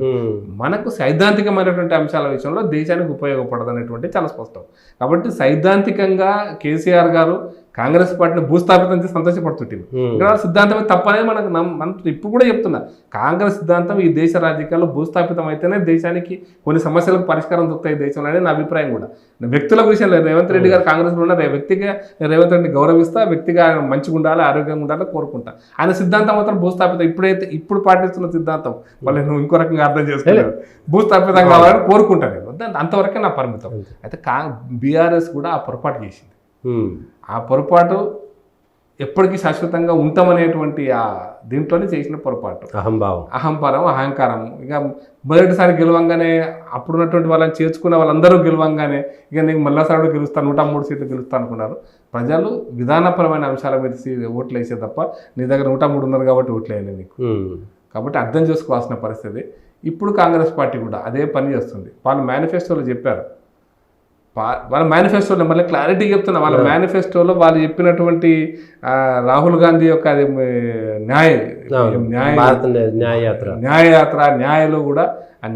మనకు సైద్ధాంతికమైనటువంటి అంశాల విషయంలో దేశానికి ఉపయోగపడదు అనేటువంటి చాలా స్పష్టం. కాబట్టి సైద్ధాంతికంగా కేసీఆర్ గారు కాంగ్రెస్ పార్టీని భూస్థాపితం చేసి సంతోషపడుతుంటుంది. ఇక్కడ సిద్ధాంతమే తప్పనేది మనకు ఇప్పుడు కూడా చెప్తున్నా. కాంగ్రెస్ సిద్ధాంతం ఈ దేశ రాజకీయాల్లో భూస్థాపితం అయితేనే దేశానికి కొన్ని సమస్యలకు పరిష్కారం దొరుకుతాయి దేశంలో అనేది నా అభిప్రాయం కూడా. వ్యక్తుల విషయంలో రేవంత్ రెడ్డి గారు కాంగ్రెస్లో ఉన్న వ్యక్తిగా రేవంత్ రెడ్డిని గౌరవిస్తా, వ్యక్తిగా ఆయన మంచిగా ఉండాలి, ఆరోగ్యంగా ఉండాలని కోరుకుంటా. ఆయన సిద్ధాంతం మాత్రం భూస్థాపితం ఇప్పుడు పాటిస్తున్న సిద్ధాంతం వాళ్ళు నువ్వు ఇంకో రకంగా అర్థం చేసుకోలేదు. భూస్థాపితం కావాలని కోరుకుంటాను నేను, అంతవరకే నా పరిమితం. అయితే బీఆర్ఎస్ కూడా ఆ పొరపాటు చేసింది. ఆ పొరపాటు ఎప్పటికీ శాశ్వతంగా ఉంటామనేటువంటి ఆ దీంట్లోనే చేసిన పొరపాటు, అహంకారం. ఇక మొదటిసారి గెలవంగానే అప్పుడున్నటువంటి వాళ్ళని చేర్చుకున్న వాళ్ళందరూ గెలవంగానే ఇక నీకు మళ్ళాసారి గెలుస్తాను, 103 సీట్లు గెలుస్తాను అనుకున్నారు. ప్రజలు విధానపరమైన అంశాల మీద ఓట్లు వేసే తప్ప నీ దగ్గర 103 ఉన్నారు కాబట్టి ఓట్లు వేయలేదు నీకు. కాబట్టి అర్థం చేసుకోవాల్సిన పరిస్థితి. ఇప్పుడు కాంగ్రెస్ పార్టీ కూడా అదే పని చేస్తుంది. వాళ్ళు మేనిఫెస్టోలో చెప్పారు, వాళ్ళ మేనిఫెస్టోలో మళ్ళీ క్లారిటీ చెప్తున్నా, వాళ్ళ మేనిఫెస్టోలో వాళ్ళు చెప్పినటువంటి రాహుల్ గాంధీ యొక్క అది న్యాయలో కూడా ఆ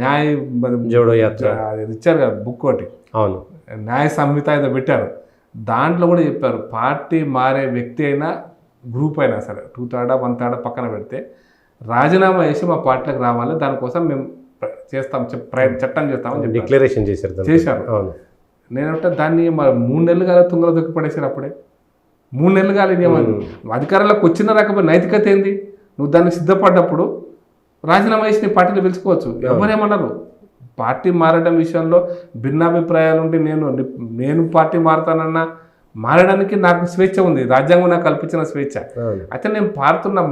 జోడో యాత్ర అది ఇచ్చారు కదా బుక్ ఒకటి, అవును, న్యాయ సంహిత ఏదో పెట్టారు. దాంట్లో కూడా చెప్పారు పార్టీ మారే వ్యక్తి అయినా గ్రూప్ అయినా సరే 2/3 1/3 పక్కన పెడితే రాజీనామా చేసి మా పార్టీలకు రావాలి, దానికోసం మేము చేస్తాం, చట్టం చేస్తామని డిక్లరేషన్ చేశారు. నేనంటే దాన్ని 3 నెలలు కాలే తుంగలో దొక్కి పడేసారు. అప్పుడే 3 నెలలు కాలేదు. అధికారంలోకి వచ్చిన రాకపోతే నైతికత ఏంది? నువ్వు దాన్ని సిద్ధపడ్డప్పుడు రాజీనామా చేసి నీ పార్టీలో పిలుచుకోవచ్చు, ఎవరేమన్నారు. పార్టీ మారడం విషయంలో భిన్నాభిప్రాయాలు ఉంటే నేను పార్టీ మారుతానన్నా మారడానికి నాకు స్వేచ్ఛ ఉంది, రాజ్యాంగం నాకు కల్పించిన స్వేచ్ఛ. అయితే నేను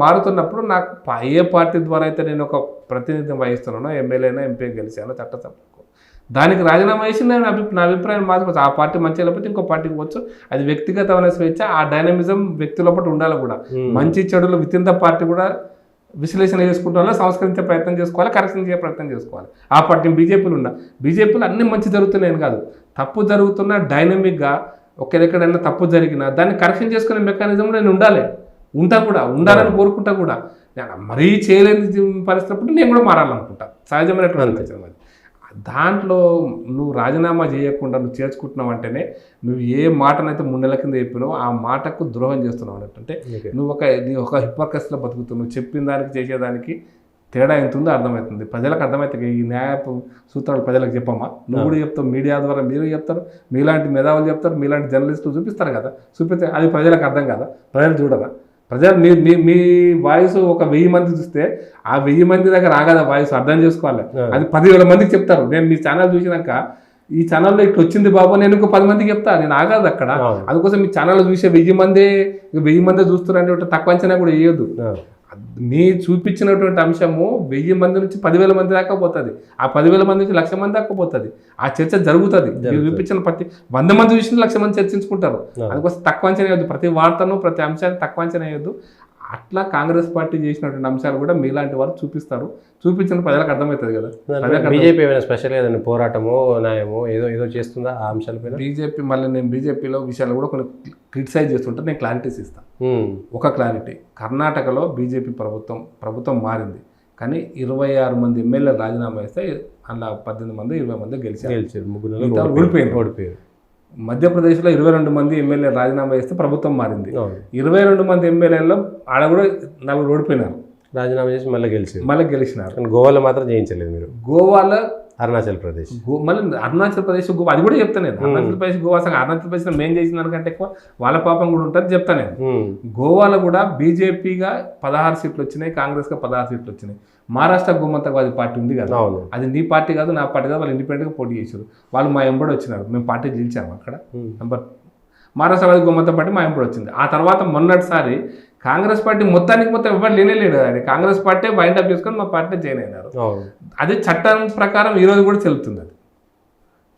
మారుతున్నప్పుడు నాకు ఏ పార్టీ ద్వారా అయితే నేను ఒక ప్రాతినిధ్యం వహిస్తున్నానో, ఎమ్మెల్యేనా ఎంపీ గెలిచానో చట్టసభకు, దానికి రాజీనామా చేసి నా అభిప్రాయం మార్చుకోవచ్చు. ఆ పార్టీ మంచి లేకపోతే ఇంకో పార్టీకి పోవచ్చు. అది వ్యక్తిగతమైన స్వేచ్ఛ. ఆ డైనమిజం వ్యక్తి లోపల ఉండాలి కూడా. మంచి చెడులు విత్ ఇన్ ద పార్టీ కూడా విశ్లేషణ చేసుకుంటూ సంస్కరించే ప్రయత్నం చేసుకోవాలి, కరెక్షన్ చేసే ప్రయత్నం చేసుకోవాలి. ఆ పార్టీ బీజేపీలో అన్ని మంచి జరుగుతున్నాయని కాదు, తప్పు జరుగుతున్న డైనమిక్గా ఎక్కడైనా తప్పు జరిగినా దాన్ని కరెక్షన్ చేసుకునే మెకానిజం నేను ఉండాలని కోరుకుంటా కూడా. మరీ చేయలేని పరిస్థితి నేను కూడా మారాలనుకుంటా, సహజమైనటువంటి. దాంట్లో నువ్వు రాజీనామా చేయకుండా నువ్వు చేర్చుకుంటున్నావు అంటేనే నువ్వు ఏ మాటనైతే 3 నెలల కింద చెప్పినావు ఆ మాటకు ద్రోహం చేస్తున్నావు అన్నట్టు. అంటే నువ్వు ఒక హిపోక్రసీలో బతుకుతున్నావు. నువ్వు చెప్పిన దానికి చేసేదానికి తేడా ఎంత ఉందో అర్థమవుతుంది. ప్రజలకు అర్థమవుతుంది. ఈ న్యాయ సూత్రాలు ప్రజలకు చెప్పమ్మా, నువ్వు కూడా చెప్తావు, మీడియా ద్వారా మీరు చెప్తారు, మీలాంటి మేధావులు చెప్తారు, మీలాంటి జర్నలిస్టులు చూపిస్తారు కదా, చూపిస్తే అది ప్రజలకు అర్థం కదా, ప్రజలు చూడరా? ప్రజలు మీ వాయిస్ ఒక 1000 మంది చూస్తే ఆ 1000 మంది దగ్గర ఆగదా వాయిస్, అర్థం చేసుకోవాలి. అది 10,000 మందికి చెప్తారు. నేను మీ ఛానల్ చూసినాక ఈ ఛానల్లో ఇట్లా వచ్చింది బాబు నేను ఇంకో 10 మందికి చెప్తా, నేను ఆగదు అక్కడ. అందుకోసం మీ ఛానల్ చూసే 1000 మందే చూస్తున్నారంటే తక్కువ అంచనా కూడా వేయొద్దు. నీ చూపించినటువంటి అంశము 1000 మంది నుంచి 10,000 మంది దాకా పోతుంది. ఆ 10,000 మంది నుంచి 1,00,000 మంది దాకా పోతుంది. ఆ చర్చ జరుగుతుంది. మీరు చూపించిన ప్రతి 100 మంది చూసిన 1,00,000 మంది చర్చించుకుంటారు. అందుకోసం తక్కువ అంచనా వేయద్దు. ప్రతి వార్తను ప్రతి అంశాన్ని తక్కువ అంచనా వేయద్దు. అట్లా కాంగ్రెస్ పార్టీ చేసినటువంటి అంశాలు కూడా మీలాంటి వారు చూపించిన ప్రజలకు అర్థమవుతుంది కదా. బీజేపీ ఏమైనా స్పెషల్గా ఏదైనా పోరాటమో న్యాయమో ఏదో చేస్తుందా ఆ అంశాలపైన? బీజేపీ మళ్ళీ నేను బీజేపీలో విషయాలు కూడా కొన్ని క్రిటిసైజ్ చేస్తుంటే నేను క్లారిటీస్ ఇస్తాను. ఒక క్లారిటీ, కర్ణాటకలో బీజేపీ ప్రభుత్వం మారింది, కానీ 26 మంది ఎమ్మెల్యేలు రాజీనామా చేస్తే అందులో 18 మంది 20 మంది గెలిచారు, ఓడిపోయారు. మధ్యప్రదేశ్లో 22 మంది ఎమ్మెల్యే రాజీనామా చేస్తే ప్రభుత్వం మారింది. 22 మంది ఎమ్మెల్యేలో ఆడ కూడా 4 ఓడిపోయినారు, రాజీనామా చేసి మళ్ళీ గెలిచినారు. గోవాలో మాత్రం జయించలేదు మీరు. గోవాలో అరుణాచల్ ప్రదేశ్, మళ్ళీ అరుణాచల్ ప్రదేశ్, గోవా అది కూడా చెప్తాను నేను. అరుణాచల్ ప్రదేశ్, గోవా సంగతి అరుణాచల్ ప్రదేశ్ మేము చేసిన దానికంటే ఎక్కువ వాళ్ళ పాపం కూడా ఉంటుంది చెప్తాను నేను. గోవాలో కూడా బీజేపీగా 16 సీట్లు వచ్చినాయి, కాంగ్రెస్గా 16 సీట్లు వచ్చినాయి. మహారాష్ట్ర గోమంతకవాది పార్టీ ఉంది కదా, అది నీ పార్టీ కాదు నా పార్టీ కాదు, వాళ్ళు ఇండిపెండెంట్గా పోటీ చేశారు. వాళ్ళు మా ఎంబడి వచ్చినారు, మేము పార్టీ గెలిచాము అక్కడ. మహారాష్ట్రవాది గోమంత పార్టీ మా ఎంబడి వచ్చింది. ఆ తర్వాత మొన్నటిసారి కాంగ్రెస్ పార్టీ మొత్తం ఎవరు లేనేలేడు, అది కాంగ్రెస్ పార్టీ వైండప్ చేసుకొని మా పార్టీ జాయిన్ అయినారు. అది చట్టం ప్రకారం ఈరోజు కూడా చెల్లుతుంది. అది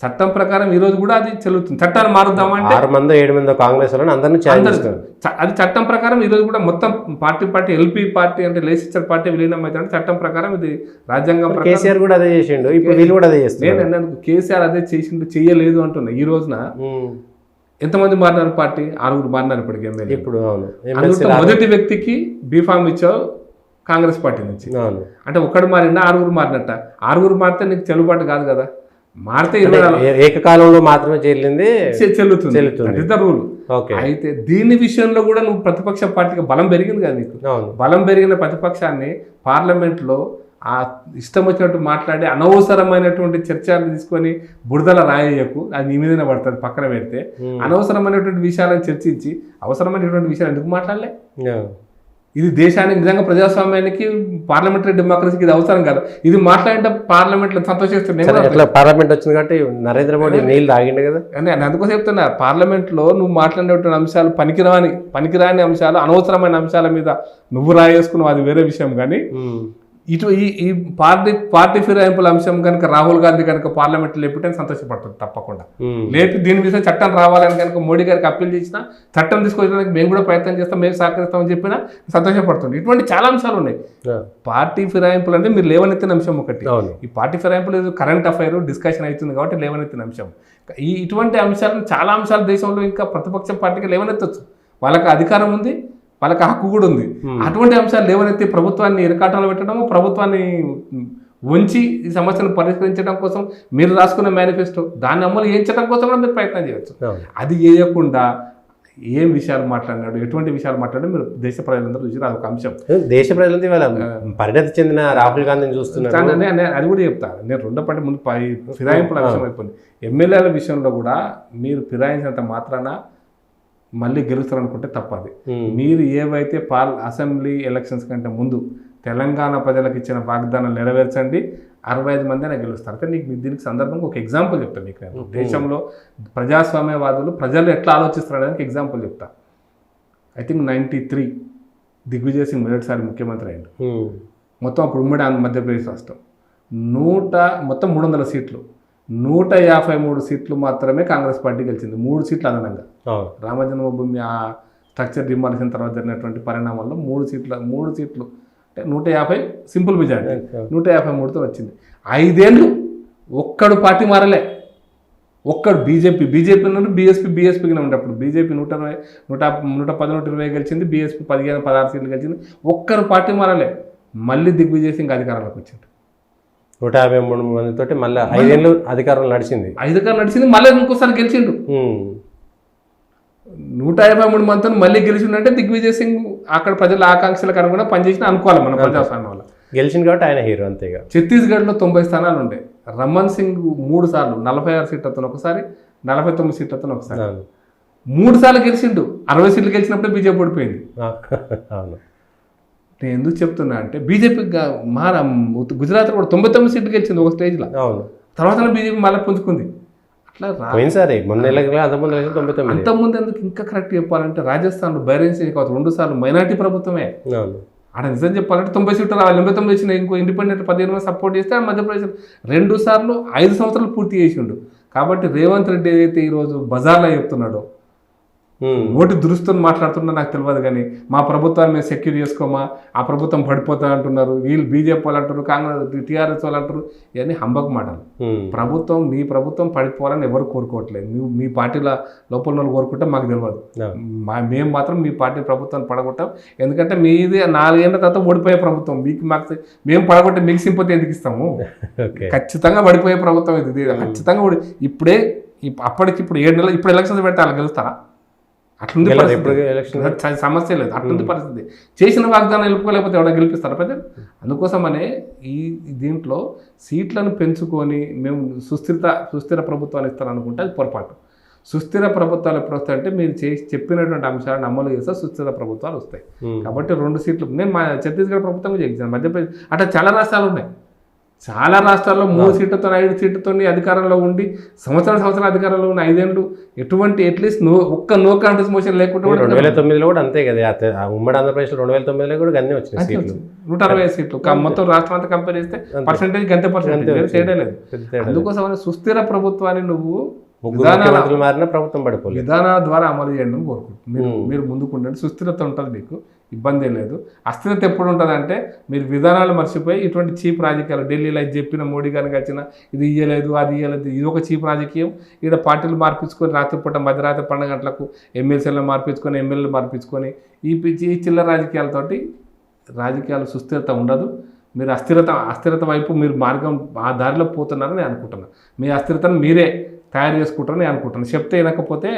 చట్టం ప్రకారం ఈ రోజు కూడా అది చెల్లుతుంది. చట్టాలు మారుద్దామంటే 6 మందో 7 మందో కాంగ్రెస్ వాళ్ళని అందరినీ ఛాలెంజ్ చేస్తారు. అది చట్టం ప్రకారం ఈ రోజు కూడా మొత్తం పార్టీ ఎల్పీ పార్టీ అంటే లెజిస్లేచర్ పార్టీ విలీనం అయితే చట్టం ప్రకారం ఇది రాజ్యాంగం ప్రకారం. కేసీఆర్ కూడా అదే చేసిండు, ఇప్పుడు వీళ్ళు కూడా అదే చేస్తారు. నేను కేసీఆర్ అదే చేసిండు, చెయ్యలేదు అంటున్నా. ఈ రోజున ఎంతమంది మారినారు పార్టీ? 6 మారినారు ఇప్పటికి ఎమ్మెల్యే. ఇప్పుడు అవును, మొదటి వ్యక్తికి బీఫామ్ ఇచ్చావు కాంగ్రెస్ పార్టీ నుంచి. అవును, అంటే ఒక్కడు మారినా 6 మారినట్ట. 6 మారితే నీకు చెల్లుబాటు కాదు కదా. మారితే ఏకకాలంలో మాత్రమే చెల్లుతుంది. రూల్. ఓకే. అయితే దీని విషయంలో కూడా నువ్వు ప్రతిపక్ష పార్టీకి బలం పెరిగింది కదా నీకు. బలం పెరిగిన ప్రతిపక్షాన్ని పార్లమెంట్లో ఆ ఇష్టం వచ్చినట్టు మాట్లాడి అనవసరమైనటువంటి చర్చలు తీసుకొని బురదల రాయకు, అది నీ మీదనే పడుతుంది. పక్కన పెడితే అనవసరమైనటువంటి విషయాలను చర్చించి అవసరమైనటువంటి విషయాలు ఎందుకు మాట్లాడలే? ఇది దేశానికి నిజంగా ప్రజాస్వామ్యానికి పార్లమెంటరీ డెమోక్రసీకి ఇది అవసరం కదా. ఇది మాట్లాడితే పార్లమెంట్లో సంతోషిస్తున్నాయి. పార్లమెంట్ వచ్చింది కాబట్టి నరేంద్ర మోడీ నీళ్ళు తాగిండు కదా. నేను అందుకోసం చెప్తున్నా, పార్లమెంట్లో నువ్వు మాట్లాడేటువంటి అంశాలు పనికిరాని అంశాలు, అనవసరమైన అంశాల మీద నువ్వు రాయేసుకున్నావు, అది వేరే విషయం. కానీ ఇటు ఈ పార్టీ ఫిరాయింపుల అంశం కనుక రాహుల్ గాంధీ కనుక పార్లమెంట్ లేపితే సంతోషపడుతుంది తప్పకుండా. లేపి దీని మీద చట్టం రావాలని కనుక మోడీ గారికి అప్పీల్ చేసినా, చట్టం తీసుకొచ్చడానికి మేము కూడా ప్రయత్నం చేస్తాం, మేము సహకరిస్తామని చెప్పినా సంతోషపడుతుంది. ఇటువంటి చాలా అంశాలు ఉన్నాయి. పార్టీ ఫిరాయింపులు అంటే మీరు లేవనెత్తిన అంశం ఒకటి. ఈ పార్టీ ఫిరాయింపులు కరెంట్ అఫైర్ డిస్కషన్ అవుతుంది కాబట్టి లేవనెత్తిన అంశం. ఇటువంటి అంశాలను చాలా అంశాలు దేశంలో ఇంకా ప్రతిపక్ష పార్టీకి లేవనెత్తచ్చు. వాళ్ళకి అధికారం ఉంది, వాళ్ళకి హక్కు కూడా ఉంది. అటువంటి అంశాలు లేవనెత్తి ప్రభుత్వాన్ని ఇరకాటంలో పెట్టడము, ప్రభుత్వాన్ని ఉంచి ఈ సమస్యను పరిష్కరించడం కోసం మీరు రాసుకున్న మేనిఫెస్టో దాన్ని అమలు చేయించడం కోసం కూడా మీరు ప్రయత్నం చేయవచ్చు. అది చేయకుండా ఏం విషయాలు మాట్లాడినాడు, ఎటువంటి విషయాలు మాట్లాడాడు మీరు దేశ ప్రజలందరూ చూసి అదొక అంశం. దేశ ప్రజలంతా ఇవాళ పరిణతి చెందిన రాహుల్ గాంధీని చూస్తున్నారు. అది కూడా చెప్తాను నేను. రెండోపాటి ముందు ఫిరాయింపుల అంశం అయిపోయింది. ఎమ్మెల్యేల విషయంలో కూడా మీరు ఫిరాయించినంత మాత్రాన మళ్ళీ గెలుస్తారనుకుంటే తప్పది. మీరు ఏవైతే అసెంబ్లీ ఎలక్షన్స్ కంటే ముందు తెలంగాణ ప్రజలకు ఇచ్చిన వాగ్దానం నెరవేర్చండి, 65 మందినే గెలుస్తారు. అంటే దీనికి సందర్భంగా ఒక ఎగ్జాంపుల్ చెప్తాను మీకు. నేను దేశంలో ప్రజాస్వామ్యవాదులు ప్రజలు ఎట్లా ఆలోచిస్తున్నారనేది ఎగ్జాంపుల్ చెప్తా. ఐ థింక్ 93 దిగ్విజయ్ సింగ్ మొదటిసారి ముఖ్యమంత్రి అయ్యాడు. మొత్తం అప్పుడు ఉమ్మడి మధ్యప్రదేశ్ రాష్ట్రం మొత్తం 300 సీట్లు, 153 సీట్లు మాత్రమే కాంగ్రెస్ పార్టీ గెలిచింది. 3 సీట్లు అదనంగా. రామజన్మభూమి ఆ స్ట్రక్చర్ డిమాలిషన్ తర్వాత జరిగినటువంటి పరిణామాల్లో 3 సీట్లు అంటే 150 సింపుల్ మెజారిటీ 153తో వచ్చింది. 5 ఏళ్ళు ఒక్కడు పార్టీ మారలే. ఒక్కడు బీజేపీ నుండి బీఎస్పీకి ఉండేప్పుడు బీజేపీ 110-120 గెలిచింది, బీఎస్పీ 15-16 సీట్లు గెలిచింది. ఒక్కరు పార్టీ మారలే. మళ్ళీ దిగ్విజయ్ సింగ్ అధికారంలోకి వచ్చింది 153 మందితోటి. మళ్ళీ 5 ఏళ్ళు అధికారం నడిచింది, మళ్ళీ ఇంకోసారి గెలిచిండు. 153 మందితో మళ్ళీ గెలిచిండంటే దిగ్విజయ్ సింగ్ అక్కడ ప్రజల ఆకాంక్షలకు అనుగుణంగా పనిచేసిన అనుకోవాలి మన ప్రజాస్వామ్యం వల్ల. గెలిచింది కాబట్టి ఆయన హీరో అంతేగా. ఛత్తీస్గఢ్లో 90 స్థానాలు ఉండే. రమన్ సింగ్ 3 సార్లు 46 సీట్లతో ఒకసారి, 49 సీట్లతో ఒకసారి, 3 సార్లు గెలిచిండు. 60 సీట్లు గెలిచినప్పుడే బీజేపీ ఓడిపోయింది. నేను ఎందుకు చెప్తున్నా అంటే బీజేపీ గుజరాత్లో కూడా 99 సీట్లు గెలిచింది ఒక స్టేజ్లో. తర్వాత బీజేపీ మళ్ళీ పుంజుకుంది. అట్లా అంతకుముందు ఎందుకు ఇంకా కరెక్ట్ చెప్పాలంటే రాజస్థాన్లో బైరెన్ సింగ్ 2 సార్లు మైనార్టీ ప్రభుత్వమే. ఆడ నిజం చెప్పాలంటే 90 సీట్లు రావాలి, 89 వచ్చిన ఇంకో ఇండిపెండెంట్ 15 మంది సపోర్ట్ చేస్తే మధ్యప్రదేశ్ 2 సార్లు 5 సంవత్సరాలు పూర్తి చేసిండు. కాబట్టి రేవంత్ రెడ్డి ఏదైతే ఈరోజు బజార్లో చెప్తున్నాడో, నోటి దురుస్తుని మాట్లాడుతున్నా నాకు తెలియదు. కానీ మా ప్రభుత్వాన్ని మేము సెక్యూర్ చేసుకోమా, ఆ ప్రభుత్వం పడిపోతా అంటున్నారు, వీళ్ళు బీజేపీ వాళ్ళు అంటారు, కాంగ్రెస్ టీఆర్ఎస్ వాళ్ళు అంటారు. ఇవన్నీ హంబక్ మాటలు. మీ ప్రభుత్వం పడిపోవాలని ఎవరు కోరుకోవట్లేదు. నువ్వు మీ పార్టీల లోపల వాళ్ళు కోరుకుంటే మాకు తెలియదు. మేము మాత్రం మీ పార్టీ ప్రభుత్వాన్ని పడగొట్టాం. ఎందుకంటే మీది 4 ఏళ్ళ తర్వాత ఓడిపోయే ప్రభుత్వం. మేము పడగొట్టే మీకు సింపతి ఎందుకు ఇస్తాము? ఖచ్చితంగా పడిపోయే ప్రభుత్వం ఇది. ఖచ్చితంగా అప్పటికిప్పుడు 7 నెలలు ఇప్పుడు ఎలక్షన్స్ పెడితే వాళ్ళు గెలుస్తారా? అట్లుంది సమస్య లేదు. అట్లుంది పరిస్థితి. చేసిన వాగ్దానం నిలుపుకోలేకపోతే ఎవడ గెలిపిస్తారా ప్రజలు? అందుకోసమనే దీంట్లో సీట్లను పెంచుకొని మేము సుస్థిర ప్రభుత్వాలు ఇస్తారనుకుంటే అది పొరపాటు. సుస్థిర ప్రభుత్వాలు ఎప్పుడు వస్తాయంటే మీరు చెప్పినటువంటి అంశాలను అమలు చేస్తే సుస్థిర ప్రభుత్వాలు వస్తాయి. కాబట్టి 2 సీట్లు నేను మా ఛత్తీస్గఢ్ ప్రభుత్వం చేయించాను, మధ్యప్రదేశ్ అట్లా చాలా రాష్ట్రాలు ఉన్నాయి. చాలా రాష్ట్రాల్లో 3 సీట్లతో 5 సీట్లతో అధికారంలో ఉండి సంవత్సరం అధికారంలో ఉన్న 5 ఏళ్ళు ఎటువంటి అట్లీస్ట్ ఒక్క నో కాంటెస్ట్ మోషన్ లేకుండా 2009లో కూడా అంతే కదా, ఆ ఉమ్మడి ఆంధ్రప్రదేశ్లో 2009లో కూడా అన్నీ వచ్చినాయి సీట్లు, 160 సీట్లు మొత్తం రాష్ట్రం అంతా కంపేర్ చేస్తే పర్సెంటేజ్ గంతే పర్సెంటేజ్ తేడా లేదు. అందుకోసం సుస్థిర ప్రభుత్వాన్ని నువ్వు ముఖ్యమంత్రులు మారిన ప్రభుత్వం పడిపోలేదు, విధానాల ద్వారా అమలు చేయడం కోరుకుంటున్నాను. మీరు ముందుకు ఉండండి, సుస్థిరత ఉంటుంది, మీకు ఇబ్బంది లేదు. అస్థిరత ఎప్పుడు ఉంటుంది అంటే మీరు విధానాలు మర్చిపోయి ఇటువంటి చీప్ రాజకీయాలు, ఢిల్లీలో ఇది చెప్పిన మోడీ గారికి వచ్చిన ఇది ఇయ్యలేదు అది ఇయ్యలేదు, ఇది ఒక చీప్ రాజకీయం. ఇక్కడ పార్టీలు మార్పించుకొని రాత్రిపూట మధ్యరాత్రి 12 గంటలకు ఎమ్మెల్సీలను మార్పించుకొని ఎమ్మెల్యేలు మార్పించుకొని ఈ చిల్లర రాజకీయాలు సుస్థిరత ఉండదు. మీరు అస్థిరత వైపు మీరు మార్గం ఆ దారిలో పోతున్నారని నేను అనుకుంటున్నాను. మీ అస్థిరతను మీరే తయారు చేసుకుంటారని నేను అనుకుంటున్నాను. చెప్తే వినకపోతే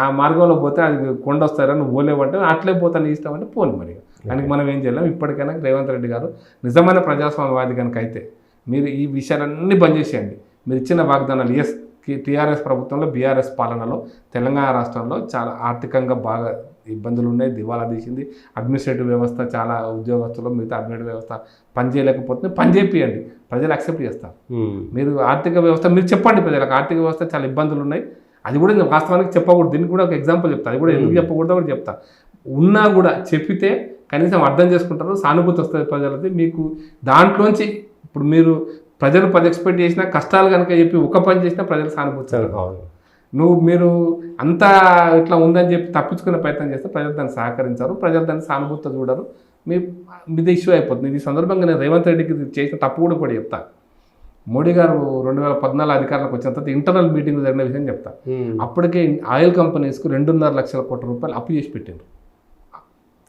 ఆ మార్గంలో పోతే అది కొండ వస్తారా, నువ్వు పోలేవంటే అట్లే పోతాను ఇష్టం అంటే పోను. మరి దానికి మనం ఏం చేయలేం. ఇప్పటికైనా రేవంత్ రెడ్డి గారు నిజమైన ప్రజాస్వామ్యవాది కనుక అయితే మీరు ఈ విషయాలన్నీ బంద్ చేసేయండి. మీరు ఇచ్చిన వాగ్దానాలు టీఆర్ఎస్ ప్రభుత్వంలో బీఆర్ఎస్ పాలనలో తెలంగాణ రాష్ట్రంలో చాలా ఆర్థికంగా బాగా ఇబ్బందులు ఉన్నాయి, దివాలా తీసింది. అడ్మినిస్ట్రేటివ్ వ్యవస్థ చాలా ఉద్యోగస్తులు మిగతా అడ్మినిస్ట్రేటివ్ వ్యవస్థ పనిచేయలేకపోతే పని చేపియండి, ప్రజలు యాక్సెప్ట్ చేస్తారు. మీరు ఆర్థిక వ్యవస్థ మీరు చెప్పండి ప్రజలకు ఆర్థిక వ్యవస్థ చాలా ఇబ్బందులు ఉన్నాయి, అది కూడా వాస్తవానికి చెప్పకూడదు. దీనికి కూడా ఒక ఎగ్జాంపుల్ చెప్తా, అది కూడా ఎందుకు చెప్పకూడదో కూడా చెప్తా. ఉన్నా కూడా చెప్పితే కనీసం అర్థం చేసుకుంటారు, సానుభూతి వస్తుంది ప్రజలది. మీకు దాంట్లోంచి ఇప్పుడు మీరు ప్రజలు 10 ఎక్స్పెక్ట్ చేసినా కష్టాలు కనుక చెప్పి ఒక పని చేసినా ప్రజలు సానుభూతి. మీరు అంతా ఇట్లా ఉందని చెప్పి తప్పించుకునే ప్రయత్నం చేస్తే ప్రజలు దాన్ని సహకరించారు, ప్రజలు దాన్ని సానుభూతితో చూడరు, మీది ఇష్యూ అయిపోతుంది. ఈ సందర్భంగా నేను రేవంత్ రెడ్డికి చేసిన తప్పు కూడా చెప్తాను. మోడీ గారు 2014 అధికారంలోకి వచ్చిన తర్వాత ఇంటర్నల్ మీటింగ్ జరిగిన విషయం చెప్తా. అప్పటికే ఆయిల్ కంపెనీస్కు 2.5 లక్షల కోట్ల రూపాయలు అప్పు చేసి పెట్టారు.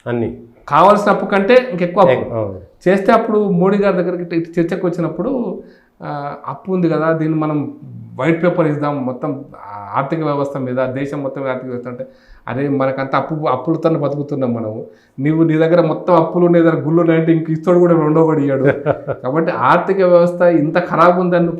అన్ని కావాల్సిన అప్పు కంటే ఇంకెక్కువ అప్పు చేస్తే అప్పుడు మోడీ గారి దగ్గరికి చర్చకు వచ్చినప్పుడు అప్పు ఉంది కదా, దీన్ని మనం వైట్ పేపర్ ఇద్దాం మొత్తం ఆర్థిక వ్యవస్థ మీద, దేశం మొత్తం ఆర్థిక వ్యవస్థ అంటే, అరే మనకంత అప్పులతో బతుకుతున్నాం మనము, నీ దగ్గర మొత్తం అప్పులు నీ దగ్గర గుళ్ళు లాంటి ఇంక ఇస్తాడు కూడా రెండోవాడు ఇయ్యాడు. కాబట్టి ఆర్థిక వ్యవస్థ ఇంత ఖరాబ్ ఉందని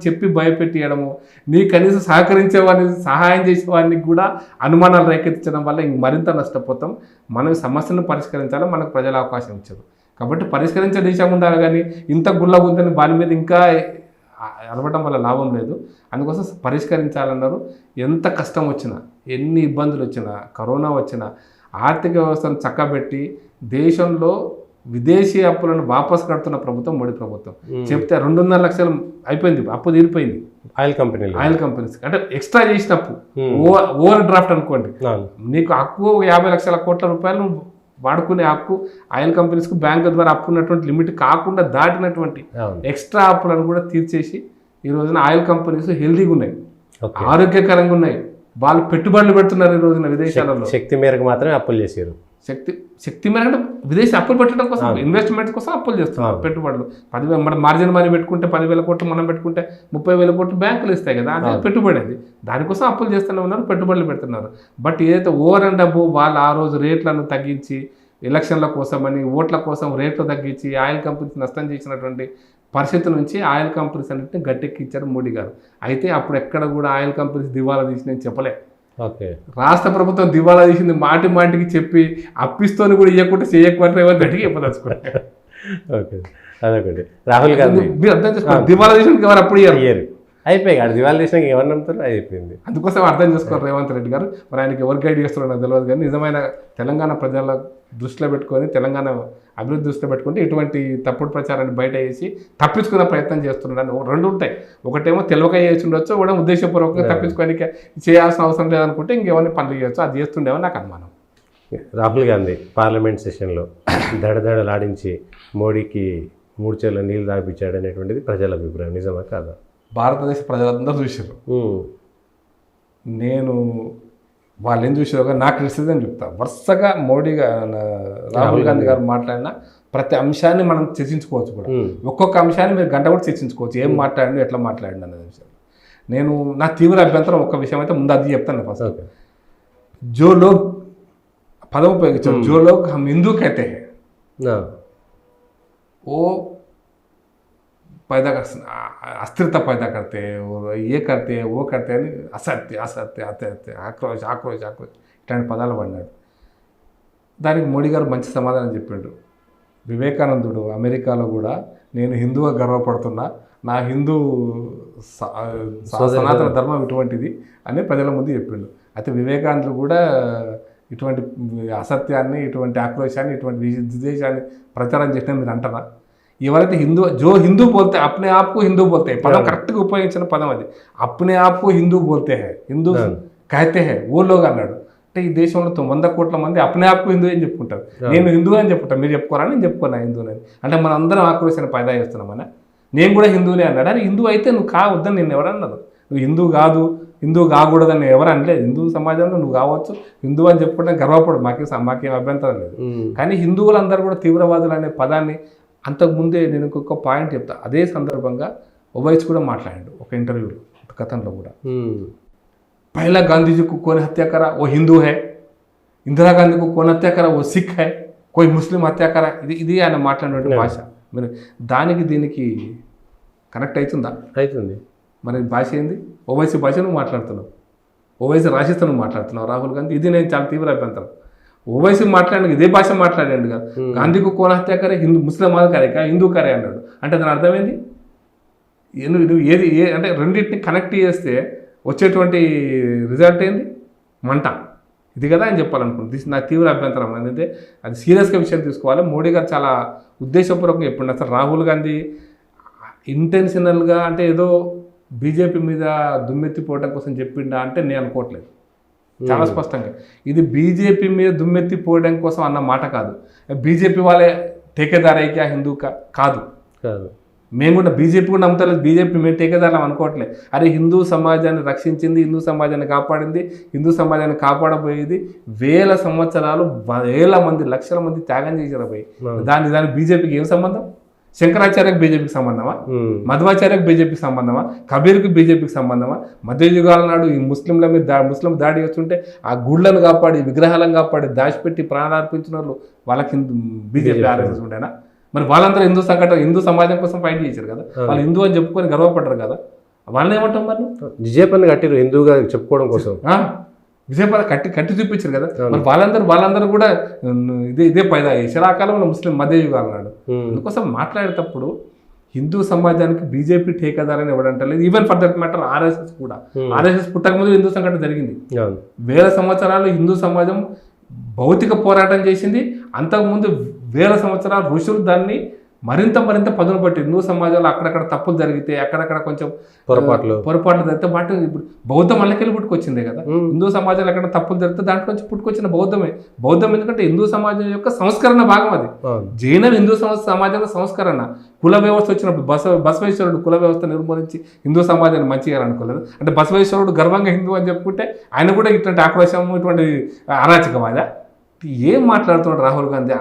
చెప్పి భయపెట్టియడము, నీ కనీసం సహకరించేవాడిని సహాయం చేసేవాడిని కూడా అనుమానాలు రేకెత్తించడం వల్ల ఇంక మరింత నష్టపోతాం. మనం సమస్యను పరిష్కరించాలి, మనకు ప్రజల అవకాశం ఇచ్చారు. కాబట్టి పరిష్కరించే దిశగా ఉండాలి, కానీ ఇంత గుల్లగుందని వాళ్ళ మీద ఇంకా అరవడం వల్ల లాభం లేదు. అందుకోసం పరిష్కరించాలన్నారు. ఎంత కష్టం వచ్చినా, ఎన్ని ఇబ్బందులు వచ్చినా, కరోనా వచ్చినా ఆర్థిక వ్యవస్థను చక్కబెట్టి దేశంలో విదేశీ అప్పులను వాపసు కడుతున్న ప్రభుత్వం మోడీ ప్రభుత్వం. చెప్తే 2.5 లక్షలు అయిపోయింది, అప్పు తీరిపోయింది ఆయిల్ కంపెనీస్. అంటే ఎక్స్ట్రా చేసిన అప్పు, ఓవర్ డ్రాఫ్ట్ అనుకోండి. నీకు హక్కు 50 లక్షల కోట్ల రూపాయలు వాడుకునే హక్కు ఆయిల్ కంపెనీస్కు బ్యాంకు ద్వారా అప్పు ఉన్నటువంటి లిమిట్ కాకుండా దాటినటువంటి ఎక్స్ట్రా అప్పులను కూడా తీర్చేసి ఈ రోజున ఆయిల్ కంపెనీస్ హెల్దీగా ఉన్నాయి, ఆరోగ్యకరంగా ఉన్నాయి, వాళ్ళు పెట్టుబడులు పెడుతున్నారు. ఈ రోజున విదేశాలలో శక్తి మేరకు మాత్రమే అప్పులు చేశారు. శక్తి మేర అంటే విదేశీ అప్పులు పెట్టడం కోసం, ఇన్వెస్ట్మెంట్స్ కోసం అప్పులు చేస్తున్నారు. పెట్టుబడులు 10,000 మన మార్జిన్ మనీ పెట్టుకుంటే 10,000 కోట్లు, మనం పెట్టుకుంటే 30,000 కోట్లు బ్యాంకులు ఇస్తాయి కదా, అది పెట్టుబడి. అది దానికోసం అప్పులు చేస్తూనే ఉన్నారు, పెట్టుబడులు పెడుతున్నారు. బట్ ఏదైతే ఓవర్ అండ్ అబోవ్ వాళ్ళు ఆ రోజు రేట్లను తగ్గించి ఎలక్షన్ల కోసమని ఓట్ల కోసం రేట్లు తగ్గించి ఆయిల్ కంపెనీస్ నష్టం చేసినటువంటి పరిస్థితి నుంచి ఆయిల్ కంపెనీస్ అన్నింటినీ గట్టెక్కించారు మోడీ గారు. అయితే అప్పుడు ఎక్కడ కూడా ఆయిల్ కంపెనీస్ దివాలా తీసినని చెప్పలే. రాష్ట్ర ప్రభుత్వం దివాలా తీసింది మాటికి చెప్పి అప్పిస్తోని కూడా ఇవ్వకుండా చేయకపోతే ఎవరు గట్టిగా చెప్పదలుచుకోండి. అదొకటి. రాహుల్ గాంధీ మీరు అర్థం చేసుకోండి, దివాలా తీసిన ఎవరు అప్పుడు ఇయ్యారు, అయిపోయి దివాలా తీసినాక ఎవరు నమ్ముతారు, అయిపోయింది. అందుకోసం అర్థం చేసుకోరు రేవంత్ రెడ్డి గారు. మరి ఆయనకి ఎవరు గైడ్ చేస్తున్నారో నాకు తెలియదు, కానీ నిజమైన తెలంగాణ ప్రజల దృష్టిలో పెట్టుకొని, తెలంగాణ అభివృద్ధి దృష్టిలో పెట్టుకుంటే ఇటువంటి తప్పుడు ప్రచారాన్ని బయట వేసి తప్పించుకునే ప్రయత్నం చేస్తున్నాడు. రెండు ఉంటాయి, ఒకటేమో తెలియక చేసి ఉండొచ్చు, ఒకటేమో ఉద్దేశపూర్వకంగా తప్పించుకోనికి చేయాల్సిన అవసరం లేదనుకుంటే ఇంకేమైనా పనులు చేయొచ్చు, అది చేస్తుండేమో నాకు అనుమానం. రాహుల్ గాంధీ పార్లమెంట్ సెషన్లో దడదడలాడించి మోడీకి 3 చెర్ల నీళ్ళు తాగిపించాడు అనేటువంటిది ప్రజల అభిప్రాయం, నిజమా కాదా? భారతదేశ ప్రజలందరూ చూసారు. నేను వాళ్ళు ఏం చూసారో కానీ నాకు క్రిటిసిజం చెప్తా. వరుసగా రాహుల్ గాంధీ గారు మాట్లాడిన ప్రతి అంశాన్ని మనం చర్చించుకోవచ్చు కూడా. ఒక్కొక్క అంశాన్ని మీరు గంట కూడా చర్చించుకోవచ్చు, ఏం మాట్లాడండి, ఎట్లా మాట్లాడండి అనే విషయం. నేను నా తీవ్ర అభ్యంతరం ఒక్క విషయం అయితే ముందు అది చెప్తాను. ఫస్ట్ జో లోగ్ పదం ఉపయోగించారు, జో లోగ్ హమ్ హిందూ కహతే హై, ఓ पैदा अस्थिरता पैदा करते हैं और ये करते हैं वो करते हैं, असत्य ఆక్రోష్ ఇట్లాంటి పదాలు పడినాడు. దానికి మోడీ గారు మంచి సమాధానం చెప్పిండు. వివేకానందుడు అమెరికాలో కూడా నేను హిందువుగా గర్వపడుతున్నా, నా హిందూ సనాతన ధర్మం ఇటువంటిది అని ప్రజల ముందు చెప్పిండు. అయితే వివేకానందుడు కూడా ఇటువంటి అసత్యాన్ని, ఇటువంటి ఆక్రోశాన్ని, ఇటువంటి విద్వేషాన్ని ప్రచారం చేసిన మీరు అంటారా? ఎవరైతే హిందూ బోల్తే అప్నే ఆప్కు హిందూ బోల్తే, పదం కరెక్ట్గా ఉపయోగించిన పదం అది. అప్నే ఆప్కు హిందూ బోల్తే హై, హిందూ కహతే హై ఓ లోగ్ అన్నాడు. అంటే ఈ దేశంలో 100 కోట్ల మంది అప్నే ఆప్కు హిందూ అని చెప్పుకుంటారు. నేను హిందూ అని చెప్పుకుంటాను, మీరు చెప్పుకోరా? నేను చెప్పుకున్నా హిందూని. అంటే మన అందరం ఆక్రోశాన్ని పైదా చేస్తున్నామని. నేను కూడా హిందువులే అన్నాడు. అని హిందూ అయితే నువ్వు కావద్దని నేను ఎవరన్నారు? నువ్వు హిందూ కాదు, హిందూ కాకూడదని ఎవరు అనలేదు. హిందూ సమాజంలో నువ్వు కావచ్చు, హిందూ అని చెప్పుకుంటే గర్వపడు, మాకేం అభ్యంతరం లేదు. కానీ హిందువులందరూ కూడా తీవ్రవాదులు అనే పదాన్ని అంతకుముందే నేను ఇంకొక పాయింట్ చెప్తా. అదే సందర్భంగా ఓవైసీ కూడా మాట్లాడాడు ఒక ఇంటర్వ్యూలో, ఒక కథంలో కూడా. పహలా గాంధీజీ को कौन हत्या करा वो हिंदू है, इंदिरा गांधी को कौन हत्या करा वो सिख है, कोई मुस्लिम हत्या करा. ఇది ఆయన మాట్లాడినటువంటి భాష. మీరు దానికి దీనికి కనెక్ట్ అవుతుందా? అవుతుంది. మరి భాష ఏంది? ఓవైసీ భాష నువ్వు మాట్లాడుతున్నావు, ఓవైసీ రాసిస్తా నువ్వు మాట్లాడుతున్నావు రాహుల్ గాంధీ. ఇది నేను చాలా తీవ్ర అభ్యంతరం. ఓవైసీ మాట్లాడిన ఇదే భాష మాట్లాడాడు కదా. గాంధీకు కోన హత్య కరే, ముస్లిం కరే హిందూ కరే అన్నాడు. అంటే దాని అర్థమైంది నువ్వు ఏది అంటే రెండింటిని కనెక్ట్ చేస్తే వచ్చేటువంటి రిజల్ట్ ఏంది? మంట. ఇది కదా అని చెప్పాలనుకుంటుంది. నాకు తీవ్ర అభ్యంతరం ఏంటంటే అది సీరియస్గా విషయం తీసుకోవాలి. మోడీ గారు చాలా ఉద్దేశపూర్వకంగా చెప్పిండు. అసలు రాహుల్ గాంధీ ఇంటెన్షనల్గా అంటే ఏదో బీజేపీ మీద దుమ్మెత్తిపోవడం కోసం చెప్పిండా అంటే నేను అనుకోవట్లేదు. చాలా స్పష్టంగా ఇది బీజేపీ మీద దుమ్మెత్తిపోవడం కోసం అన్న మాట కాదు. బీజేపీ వాళ్ళే ఠేకేదార్ అయితే హిందూ కాదు. మేము కూడా బీజేపీ కూడా నమ్ముతలేదు. బీజేపీ మేము ఠేకేదారులం అనుకోవట్లేదు. అరే హిందూ సమాజాన్ని రక్షించింది, హిందూ సమాజాన్ని కాపాడింది, హిందూ సమాజాన్ని కాపాడబోయేది వేల సంవత్సరాలు, వేల మంది, లక్షల మంది త్యాగం చేశారు పోయి. దాని బీజేపీకి ఏం సంబంధం? శంకరాచార్యకు బీజేపీకి సంబంధమా? మధ్వాచార్యకు బీజేపీకి సంబంధమా? కబీర్కి బీజేపీకి సంబంధమా? మధ్యయుగాల నాడు ఈ ముస్లింల మీద ముస్లిం దాడి వస్తుంటే ఆ గుళ్ళను కాపాడి, విగ్రహాలను కాపాడి, దాచిపెట్టి ప్రాణాలు అర్పించిన వాళ్ళు వాళ్ళకి బీజేపీ ఆర్ఎస్ఎస్ ఉండేనా? మరి వాళ్ళందరూ హిందూ సమాజం కోసం ఫైట్ చేశారు కదా. వాళ్ళు హిందూ అని చెప్పుకొని గర్వపడ్డారు కదా. వాళ్ళని ఏమంటాం? మరి విజయపన్న కట్టిరు హిందూగా చెప్పుకోవడం కోసం, విజయపద కట్టి చూపించారు కదా. మరి వాళ్ళందరూ కూడా ఇదే పైదా చేశారు. ఆ కాలంలో ముస్లిం మధ్యయుగాలు నాడు. అందుకోసం మాట్లాడేటప్పుడు హిందూ సమాజానికి బీజేపీ ఠేకేదారని ఎవడంటలేదు. Even for that matter RSS కూడా. ఆర్ఎస్ఎస్ పుట్టక ముందు హిందూ సంఘటన జరిగింది. వేల సంవత్సరాలు హిందూ సమాజం భౌతిక పోరాటం చేసింది. అంతకుముందు వేల సంవత్సరాలు ఋషులు దాన్ని మరింత పదును పట్టి హిందూ సమాజంలో అక్కడక్కడ తప్పులు జరిగితే, అక్కడక్కడ కొంచెం పొరపాట్లు జరిగితే వాటి ఇప్పుడు బౌద్ధం అల్లకెళ్ళి పుట్టుకొచ్చిందే కదా. హిందూ సమాజంలో ఎక్కడ తప్పులు జరిగితే దాంట్లో నుంచి పుట్టుకొచ్చిన బౌద్ధం ఎందుకంటే హిందూ సమాజం యొక్క సంస్కరణ భాగం అది. జైనం హిందూ సమాజంలో సంస్కరణ. కుల వ్యవస్థ వచ్చినప్పుడు బసవేశ్వరుడు కుల వ్యవస్థ నిర్మూలించి హిందూ సమాజాన్ని మంచిగా అనుకోలేదు. అంటే బసవేశ్వరుడు గర్వంగా హిందూ అని చెప్పుకుంటే ఆయన కూడా ఇటువంటి ఆక్రోశం, ఇటువంటి అరాచకవాదా? ఏం మాట్లాడుతున్నాడు రాహుల్ గాంధీ?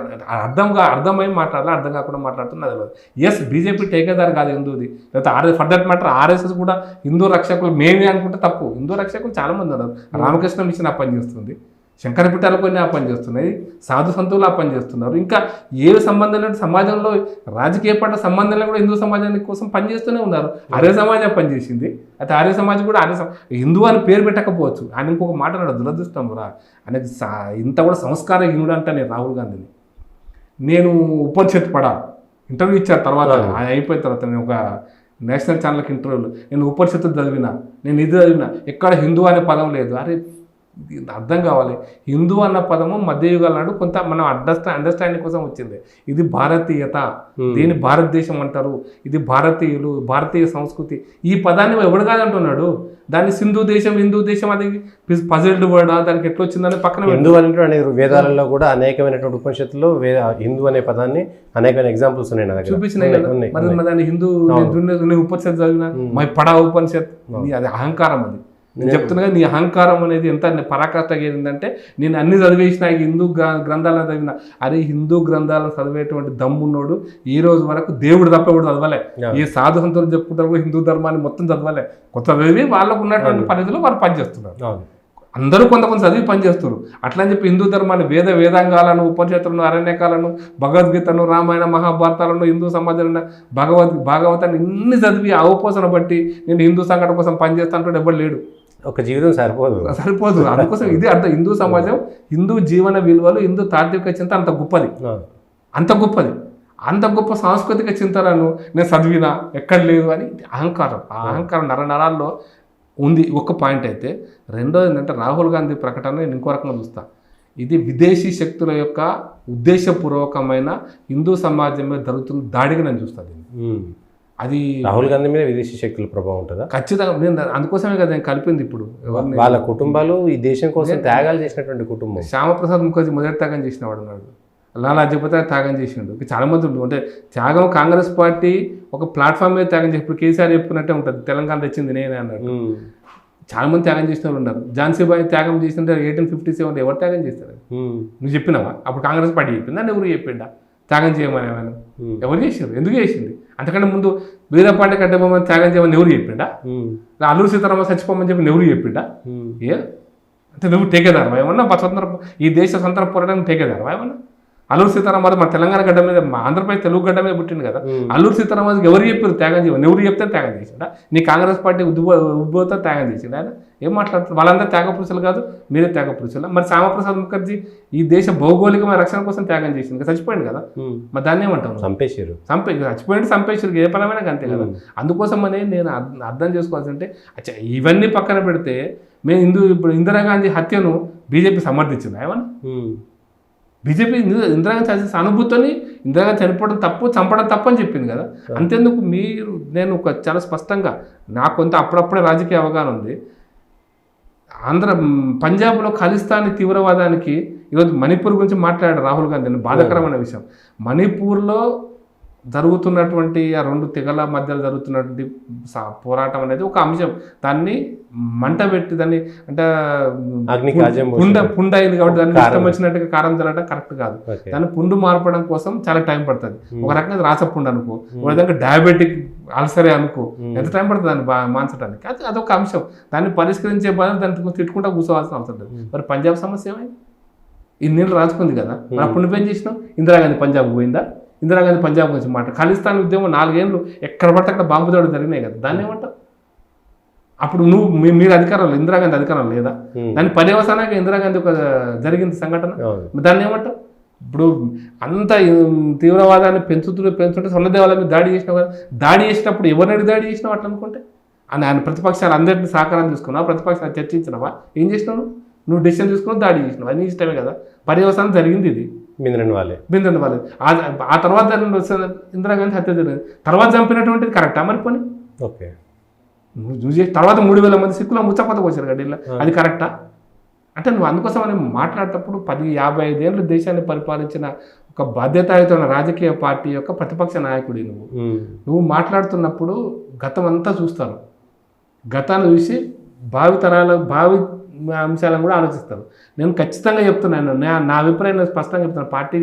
అర్థమై మాట్లాడాలి, అర్థం కాకుండా మాట్లాడుతున్నది అది. ఎస్, బీజేపీ టేకేదార్ కాదు హిందూది, లేకపోతే ఫర్ దట్ మ్యాటర్ ఆర్ఎస్ఎస్ కూడా హిందూ రక్షకులు మేమే అనుకుంటే తప్పు. హిందూ రక్షకులు చాలా మంది ఉన్నారు. రామకృష్ణ మిషన్ ఆ పని చేస్తుంది, శంకరపీఠాలు కొన్ని ఆ పని చేస్తున్నాయి, సాధు సంతువులు ఆ పని చేస్తున్నారు. ఇంకా ఏ సంబంధం లేని సమాజంలో రాజకీయ పట్ల సంబంధం కూడా హిందూ సమాజానికి కోసం పనిచేస్తూనే ఉన్నారు. ఆర్య సమాజం పనిచేసింది. అయితే ఆర్య సమాజం కూడా హిందూ అని పేరు పెట్టకపోవచ్చు. ఆయన ఇంకొక మాట నాడు దురదృష్టం రా అనేది ఇంత కూడా సంస్కారహీనుడు అంటే నేను రాహుల్ గాంధీని. నేను ఉపనిషత్తు పడా ఇంటర్వ్యూ ఇచ్చారు తర్వాత, ఆయన అయిపోయిన తర్వాత నేను ఒక నేషనల్ ఛానల్కి ఇంటర్వ్యూలో నేను ఉపనిషత్తు చదివినా, నేను ఇది చదివినా, ఎక్కడ హిందూ అనే పదం లేదు. అరే అర్థం కావాలి. హిందూ అన్న పదము మధ్యయుగాల నాడు కొంత మనం అండర్స్టాండింగ్ కోసం వచ్చింది. ఇది భారతీయత, దీని భారతదేశం అంటారు, ఇది భారతీయులు, భారతీయ సంస్కృతి. ఈ పదాన్ని ఎవడు కాదంటున్నాడు. దాన్ని హిందూ దేశం అది పజిల్డ్ వర్డ్, దానికి ఎట్లా వచ్చిందని పక్కన హిందూ అంటే వేదాలలో కూడా అనేకమైనటువంటి ఉపనిషత్తుల్లో హిందూ అనే పదాన్ని అనేకమైన ఎగ్జాంపుల్స్ ఉన్నాయి చూపించినాయి కదా. మరి దాన్ని హిందూ ఉపనిషత్తు చదివిన మై పడా ఉపనిషత్తు, అది అహంకారం. అది నేను చెప్తున్నా నీ అహంకారం అనేది ఎంత పరాకాష్ఠగా ఏంటంటే నేను అన్ని చదివేసిన హిందూ గ్రంథాలను చదివిన. అరే హిందూ గ్రంథాలను చదివేటువంటి దమ్మున్నోడు ఈ రోజు వరకు దేవుడు తప్ప కూడా చదవలే. ఏ సాధు సంతులు చెప్పుకుంటారు హిందూ ధర్మాన్ని మొత్తం చదవలే. కొత్త చదివి వాళ్ళకు ఉన్నటువంటి పరిధిలో వారు పనిచేస్తున్నారు. అందరూ కొంత చదివి పనిచేస్తారు. అట్లా అని చెప్పి హిందూ ధర్మాన్ని వేదాంగాలను, ఉపనిషత్తులను, అరణ్యకాలను, భగవద్గీతను, రామాయణ మహాభారతాలను, హిందూ సమాజంలో భాగవతాన్ని ఇన్ని చదివి అవపోసన బట్టి నేను హిందూ సంఘటన కోసం పనిచేస్తాను ఎవరు లేడు. ఒక జీవితం సరిపోదు. అందుకోసం ఇది అర్థం. హిందూ సమాజం, హిందూ జీవన విలువలు, హిందూ తాత్విక చింత అంత గొప్పది. అంత గొప్ప సాంస్కృతిక చింతనను నేను చదివినా ఎక్కడ లేదు అని అహంకారం. ఆ అహంకారం నరాల్లో ఉంది ఒక పాయింట్ అయితే. రెండోది ఏంటంటే రాహుల్ గాంధీ ప్రకటన నేను ఇంకో రకంగా చూస్తాను. ఇది విదేశీ శక్తుల యొక్క ఉద్దేశపూర్వకమైన హిందూ సమాజం మీద జరుగుతున్న దాడిగా నేను చూస్తాను. అది రాహుల్ గాంధీ మీద విదేశీ శక్తుల ప్రభావం ఉంటుందా? ఖచ్చితంగా. నేను అందుకోసమే కదా నేను కలిపింది. ఇప్పుడు వాళ్ళ కుటుంబాలు ఈ దేశం కోసం త్యాగాలు చేసినటువంటి కుటుంబం. శ్యామప్రసాద్ ముఖర్జీ మొదటి త్యాగం చేసిన వాడు ఉన్నాడు, లాలా లజపతి రాయ్ త్యాగం చేసిండు. చాలా మంది అంటే త్యాగం కాంగ్రెస్ పార్టీ ఒక ప్లాట్ఫామ్ మీద త్యాగం చేసి ఇప్పుడు కేసీఆర్ చెప్పుకున్నట్టే ఉంటుంది, తెలంగాణ తెచ్చింది నేనే అన్నాడు. చాలా మంది త్యాగం చేసిన వాళ్ళు ఉన్నారు. ఝాన్సీబాయి త్యాగం చేసింటే 1857 ఎవరు త్యాగం చేస్తారు? నువ్వు చెప్పినావా? అప్పుడు కాంగ్రెస్ పార్టీ చెప్పిందా? ఎవరు చెప్పిండా త్యాగం చేయమని? ఏమైనా ఎవరు చేసారు? ఎందుకు చేసింది? అంతకంటే ముందు వీరపాండే కట్టబొమ్మని త్యాగం చేయమని ఎవరు చెప్పిండా? అల్లూరు సీతారామ చచ్చిపోమని చెప్పి ఎవరు చెప్పిండా? ఏ అంటే నువ్వు టేకేదారవా ఏమన్నా? స్వతంత్ర ఈ దేశ స్వతంత్ర పోరాటానికి టేకేదారవా ఏమన్నా? అల్లూరు సీతారామరాజు మన తెలంగాణ గడ్డ మీద, మా ఆంధ్రప్రదేశ్ తెలుగు గడ్డ మీద పుట్టింది కదా. అల్లూరు సీతారామరాజుకి ఎవరు చెప్పారు త్యాగం చేయమని? ఎవరు చెప్తే త్యాగం చేసిండా? నీ కాంగ్రెస్ పార్టీ ఉద్భూత త్యాగం చేసిండు ఆయన. ఏం మాట్లాడుతున్నారు? వాళ్ళంతా త్యాగ పురుషులు కాదు, మీరే త్యాగ పురుషులు. మరి శ్యామప్రసాద్ ముఖర్జీ ఈ దేశ భౌగోళికమైన రక్షణ కోసం త్యాగం చేసింది, చచ్చిపోయింది కదా. మరి దాన్ని ఏమంటావు? చంపేశారు. చంపేశారు ఏ పరమైన అంతే కదా. అందుకోసమనే నేను అర్థం చేసుకోవాల్సి అంటే, అచ్చా ఇవన్నీ పక్కన పెడితే మేము ఇప్పుడు ఇందిరాగాంధీ హత్యను బీజేపీ సమర్థించింది ఏమన్నా? బీజేపీ ఇందిరాగాంధీ చేసే అనుభూతిని ఇందిరాగాంధీ చనిపోవడం తప్పు, చంపడం తప్పు అని చెప్పింది కదా. అంతేందుకు నేను చాలా స్పష్టంగా నాకు కొంత అప్పుడప్పుడే రాజకీయ అవగాహన ఉంది. పంజాబ్లో ఖలిస్తానీ తీవ్రవాదానికి ఈరోజు మణిపూర్ గురించి మాట్లాడాడు రాహుల్ గాంధీ. బాధాకరమైన విషయం, మణిపూర్లో జరుగుతున్నటువంటి ఆ రెండు తెగల మధ్యలో జరుగుతున్నటువంటి పోరాటం అనేది ఒక అంశం. దాన్ని మంట పెట్టి దాన్ని అంటే పుండ అయింది కాబట్టి దాన్ని ఇష్టం వచ్చినట్టుగా కారం చల్లడం కరెక్ట్ కాదు. దాన్ని పుండు మార్పడం కోసం చాలా టైం పడుతుంది. ఒక రకంగా రాసపుండు అనుకో, ఒక విధంగా డయాబెటిక్ అల్సరే అనుకో, ఎంత టైం పడుతుంది దాన్ని మాన్చడానికి. అదొక అంశం. దాన్ని పరిష్కరించే బాధ దాన్ని తిట్టుకుంటా కూర్చోవాల్సిన అవసరం లేదు. మరి పంజాబ్ సమస్య ఏమైంది? ఇన్నేళ్ళు రాజుకుంది కదా. మరి అప్పుడు నువ్వేం చేసినావు? ఇందిరాగాంధీ పంజాబ్ పోయిందా? ఇందిరాగాంధీ పంజాబ్ గురించి మాట. ఖలిస్తాన్ ఉద్యమం 4 ఏళ్ళు ఎక్కడ పడితే అక్కడ బాంబు దాడులు జరిగినాయి కదా. దాన్ని ఏమంటావు? అప్పుడు మీరు అధికారంలో, ఇందిరాగాంధీ అధికారం లేదా? దాని పర్యవసానంగా ఇందిరాగాంధీ ఒక జరిగింది సంఘటన, దాన్ని ఏమంటావు? ఇప్పుడు అంత తీవ్రవాదాన్ని పెంచుతుంటే సొంత దేవాలయం మీద దాడి చేసినావు కదా. దాడి చేసినప్పుడు ఎవరిని దాడి చేసినావు అట్లా అనుకుంటే? ఆయన ప్రతిపక్షాలు అందరినీ సహకారం తీసుకున్నావు, ప్రతిపక్షాలు చర్చించినావా? ఏం చేసినావు? నువ్వు డెసిషన్ తీసుకున్నావు, దాడి చేసినావు, అది ఇష్టమే కదా. పర్యవసానం జరిగింది ఇది. బిందెండి వాళ్ళే ఆ తర్వాత ఇందిరాగాంధీ హత్య జరిగింది. తర్వాత చంపినటువంటిది కరెక్టా మరి? పోనీ ఓకే, నువ్వు చేసి తర్వాత 3000 మంది సిక్కులు ముచ్చపతకు వచ్చారు గడ్డీలో, అది కరెక్టా? అంటే నువ్వు అందుకోసం అని మాట్లాడేటప్పుడు 10-55 ఏళ్ళు దేశాన్ని పరిపాలించిన ఒక బాధ్యతాయుత రాజకీయ పార్టీ యొక్క ప్రతిపక్ష నాయకుడి నువ్వు మాట్లాడుతున్నప్పుడు గతం అంతా చూస్తారు. గతాన్ని చూసి భావి అంశాలను కూడా ఆలోచిస్తారు. నేను ఖచ్చితంగా చెప్తున్నాను, నా అభిప్రాయం స్పష్టంగా చెప్తున్నాను. పార్టీ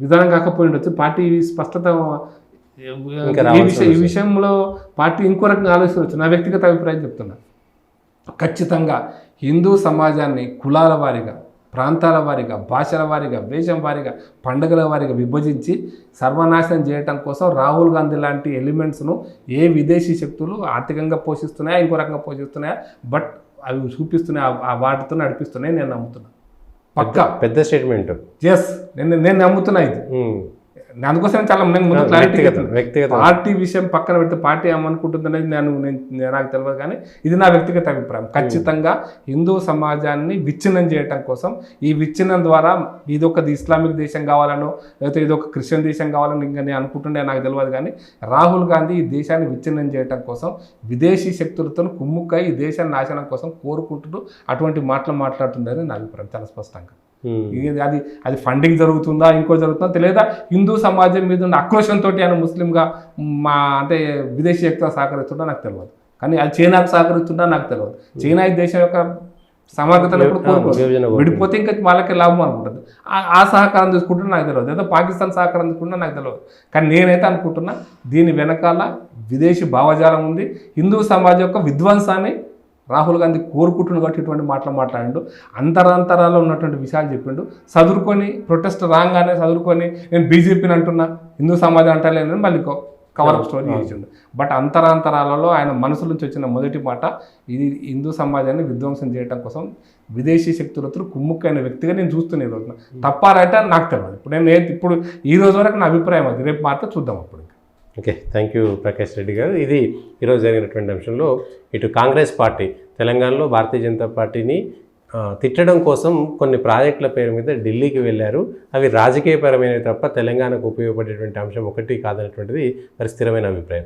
విధానం కాకపోయి ఉండొచ్చు, పార్టీ స్పష్టత ఈ విషయంలో పార్టీ ఇంకో రకంగా ఆలోచించవచ్చు. నా వ్యక్తిగత అభిప్రాయం చెప్తున్నా. ఖచ్చితంగా హిందూ సమాజాన్ని కులాల వారీగా, ప్రాంతాల వారీగా, భాషల వారీగా, వేషం వారీగా, పండుగల వారీగా విభజించి సర్వనాశనం చేయటం కోసం రాహుల్ గాంధీ లాంటి ఎలిమెంట్స్ను ఏ విదేశీ శక్తులు ఆర్థికంగా పోషిస్తున్నాయా, ఇంకో రకంగా పోషిస్తున్నాయా, బట్ అవి చూపిస్తున్నాయి, వాటితో నడిపిస్తున్నాయి నేను నమ్ముతున్నా. పక్కా పెద్ద స్టేట్మెంట్. ఎస్, నేను నమ్ముతున్నా ఇది. అందుకోసం చాలా నేను ముందు క్లారిటీ వ్యక్తిగత పార్టీ విషయం పక్కన పెడితే పార్టీ ఏమనుకుంటుంది అనేది నాకు తెలియదు, కానీ ఇది నా వ్యక్తిగత అభిప్రాయం. ఖచ్చితంగా హిందూ సమాజాన్ని విచ్ఛిన్నం చేయటం కోసం, ఈ విచ్ఛిన్నం ద్వారా ఇదొక ఇస్లామిక్ దేశం కావాలనో లేకపోతే ఇదొక క్రిస్టియన్ దేశం కావాలని ఇంకా నేను అనుకుంటుండే నాకు తెలియదు, కానీ రాహుల్ గాంధీ ఈ దేశాన్ని విచ్ఛిన్నం చేయటం కోసం విదేశీ శక్తులతో కుమ్ముక్కై ఈ దేశాన్ని నాశనం కోసం కోరుకుంటూ అటువంటి మాటలు మాట్లాడుతుందని నా అభిప్రాయం చాలా స్పష్టంగా. అది ఫండింగ్ జరుగుతుందా, ఇంకో జరుగుతుందా తెలియదా, హిందూ సమాజం మీద ఉన్న ఆక్రోషంతో ఆయన ముస్లింగా అంటే విదేశీ శక్తులు సహకరిస్తుందా నాకు తెలియదు, కానీ అది చైనాకు సహకరిస్తుందా నాకు తెలియదు. చైనా ఈ దేశం యొక్క సమగ్రతను ఎప్పుడు కోరుకోదు, విడిపోతే ఇంకా వాళ్ళకి లాభం అనుకుంటుంది. ఆ సహకారం తీసుకుంటున్నా నాకు తెలియదు, ఏదో పాకిస్తాన్ సహకారం తీసుకుంటున్నా నాకు తెలియదు. కానీ నేనైతే అనుకుంటున్నా దీని వెనకాల విదేశీ భావజాలం ఉంది. హిందూ సమాజం యొక్క విధ్వంసాన్ని రాహుల్ గాంధీ కోరుకుంటున్న కాబట్టి ఇటువంటి మాటలు మాట్లాడిండు. అంతరాంతరాల్లో ఉన్నటువంటి విషయాలు చెప్పిండు. చదువుకొని ప్రొటెస్ట్ రాగానే చదువుకొని నేను బీజేపీని అంటున్నా, హిందూ సమాజం అంటలేనని మళ్ళీ కవర్ స్టోరీ చేసిండు. బట్ అంతరాంతరాలలో ఆయన మనసు నుంచి వచ్చిన మొదటి మాట, ఇది హిందూ సమాజాన్ని విధ్వంసం చేయడం కోసం విదేశీ శక్తులతో కుమ్ముక్కైన వ్యక్తిగా నేను చూస్తున్నాను. ఈ రోజున తప్పారైతే నాకు తెలియదు. ఇప్పుడు ఈ రోజు వరకు నా అభిప్రాయం అది. రేపు మాట చూద్దాం అప్పుడు. Okay, thank you Prakash Reddy గారు. ఇది ఈరోజు జరిగినటువంటి అంశంలో ఇటు కాంగ్రెస్ పార్టీ తెలంగాణలో భారతీయ జనతా పార్టీని తిట్టడం కోసం కొన్ని ప్రాజెక్టుల పేరు మీద ఢిల్లీకి వెళ్ళారు. అవి రాజకీయపరమైనవి తప్ప తెలంగాణకు ఉపయోగపడేటువంటి అంశం ఒకటి కాదనేటువంటిది మరి స్థిరమైన అభిప్రాయం.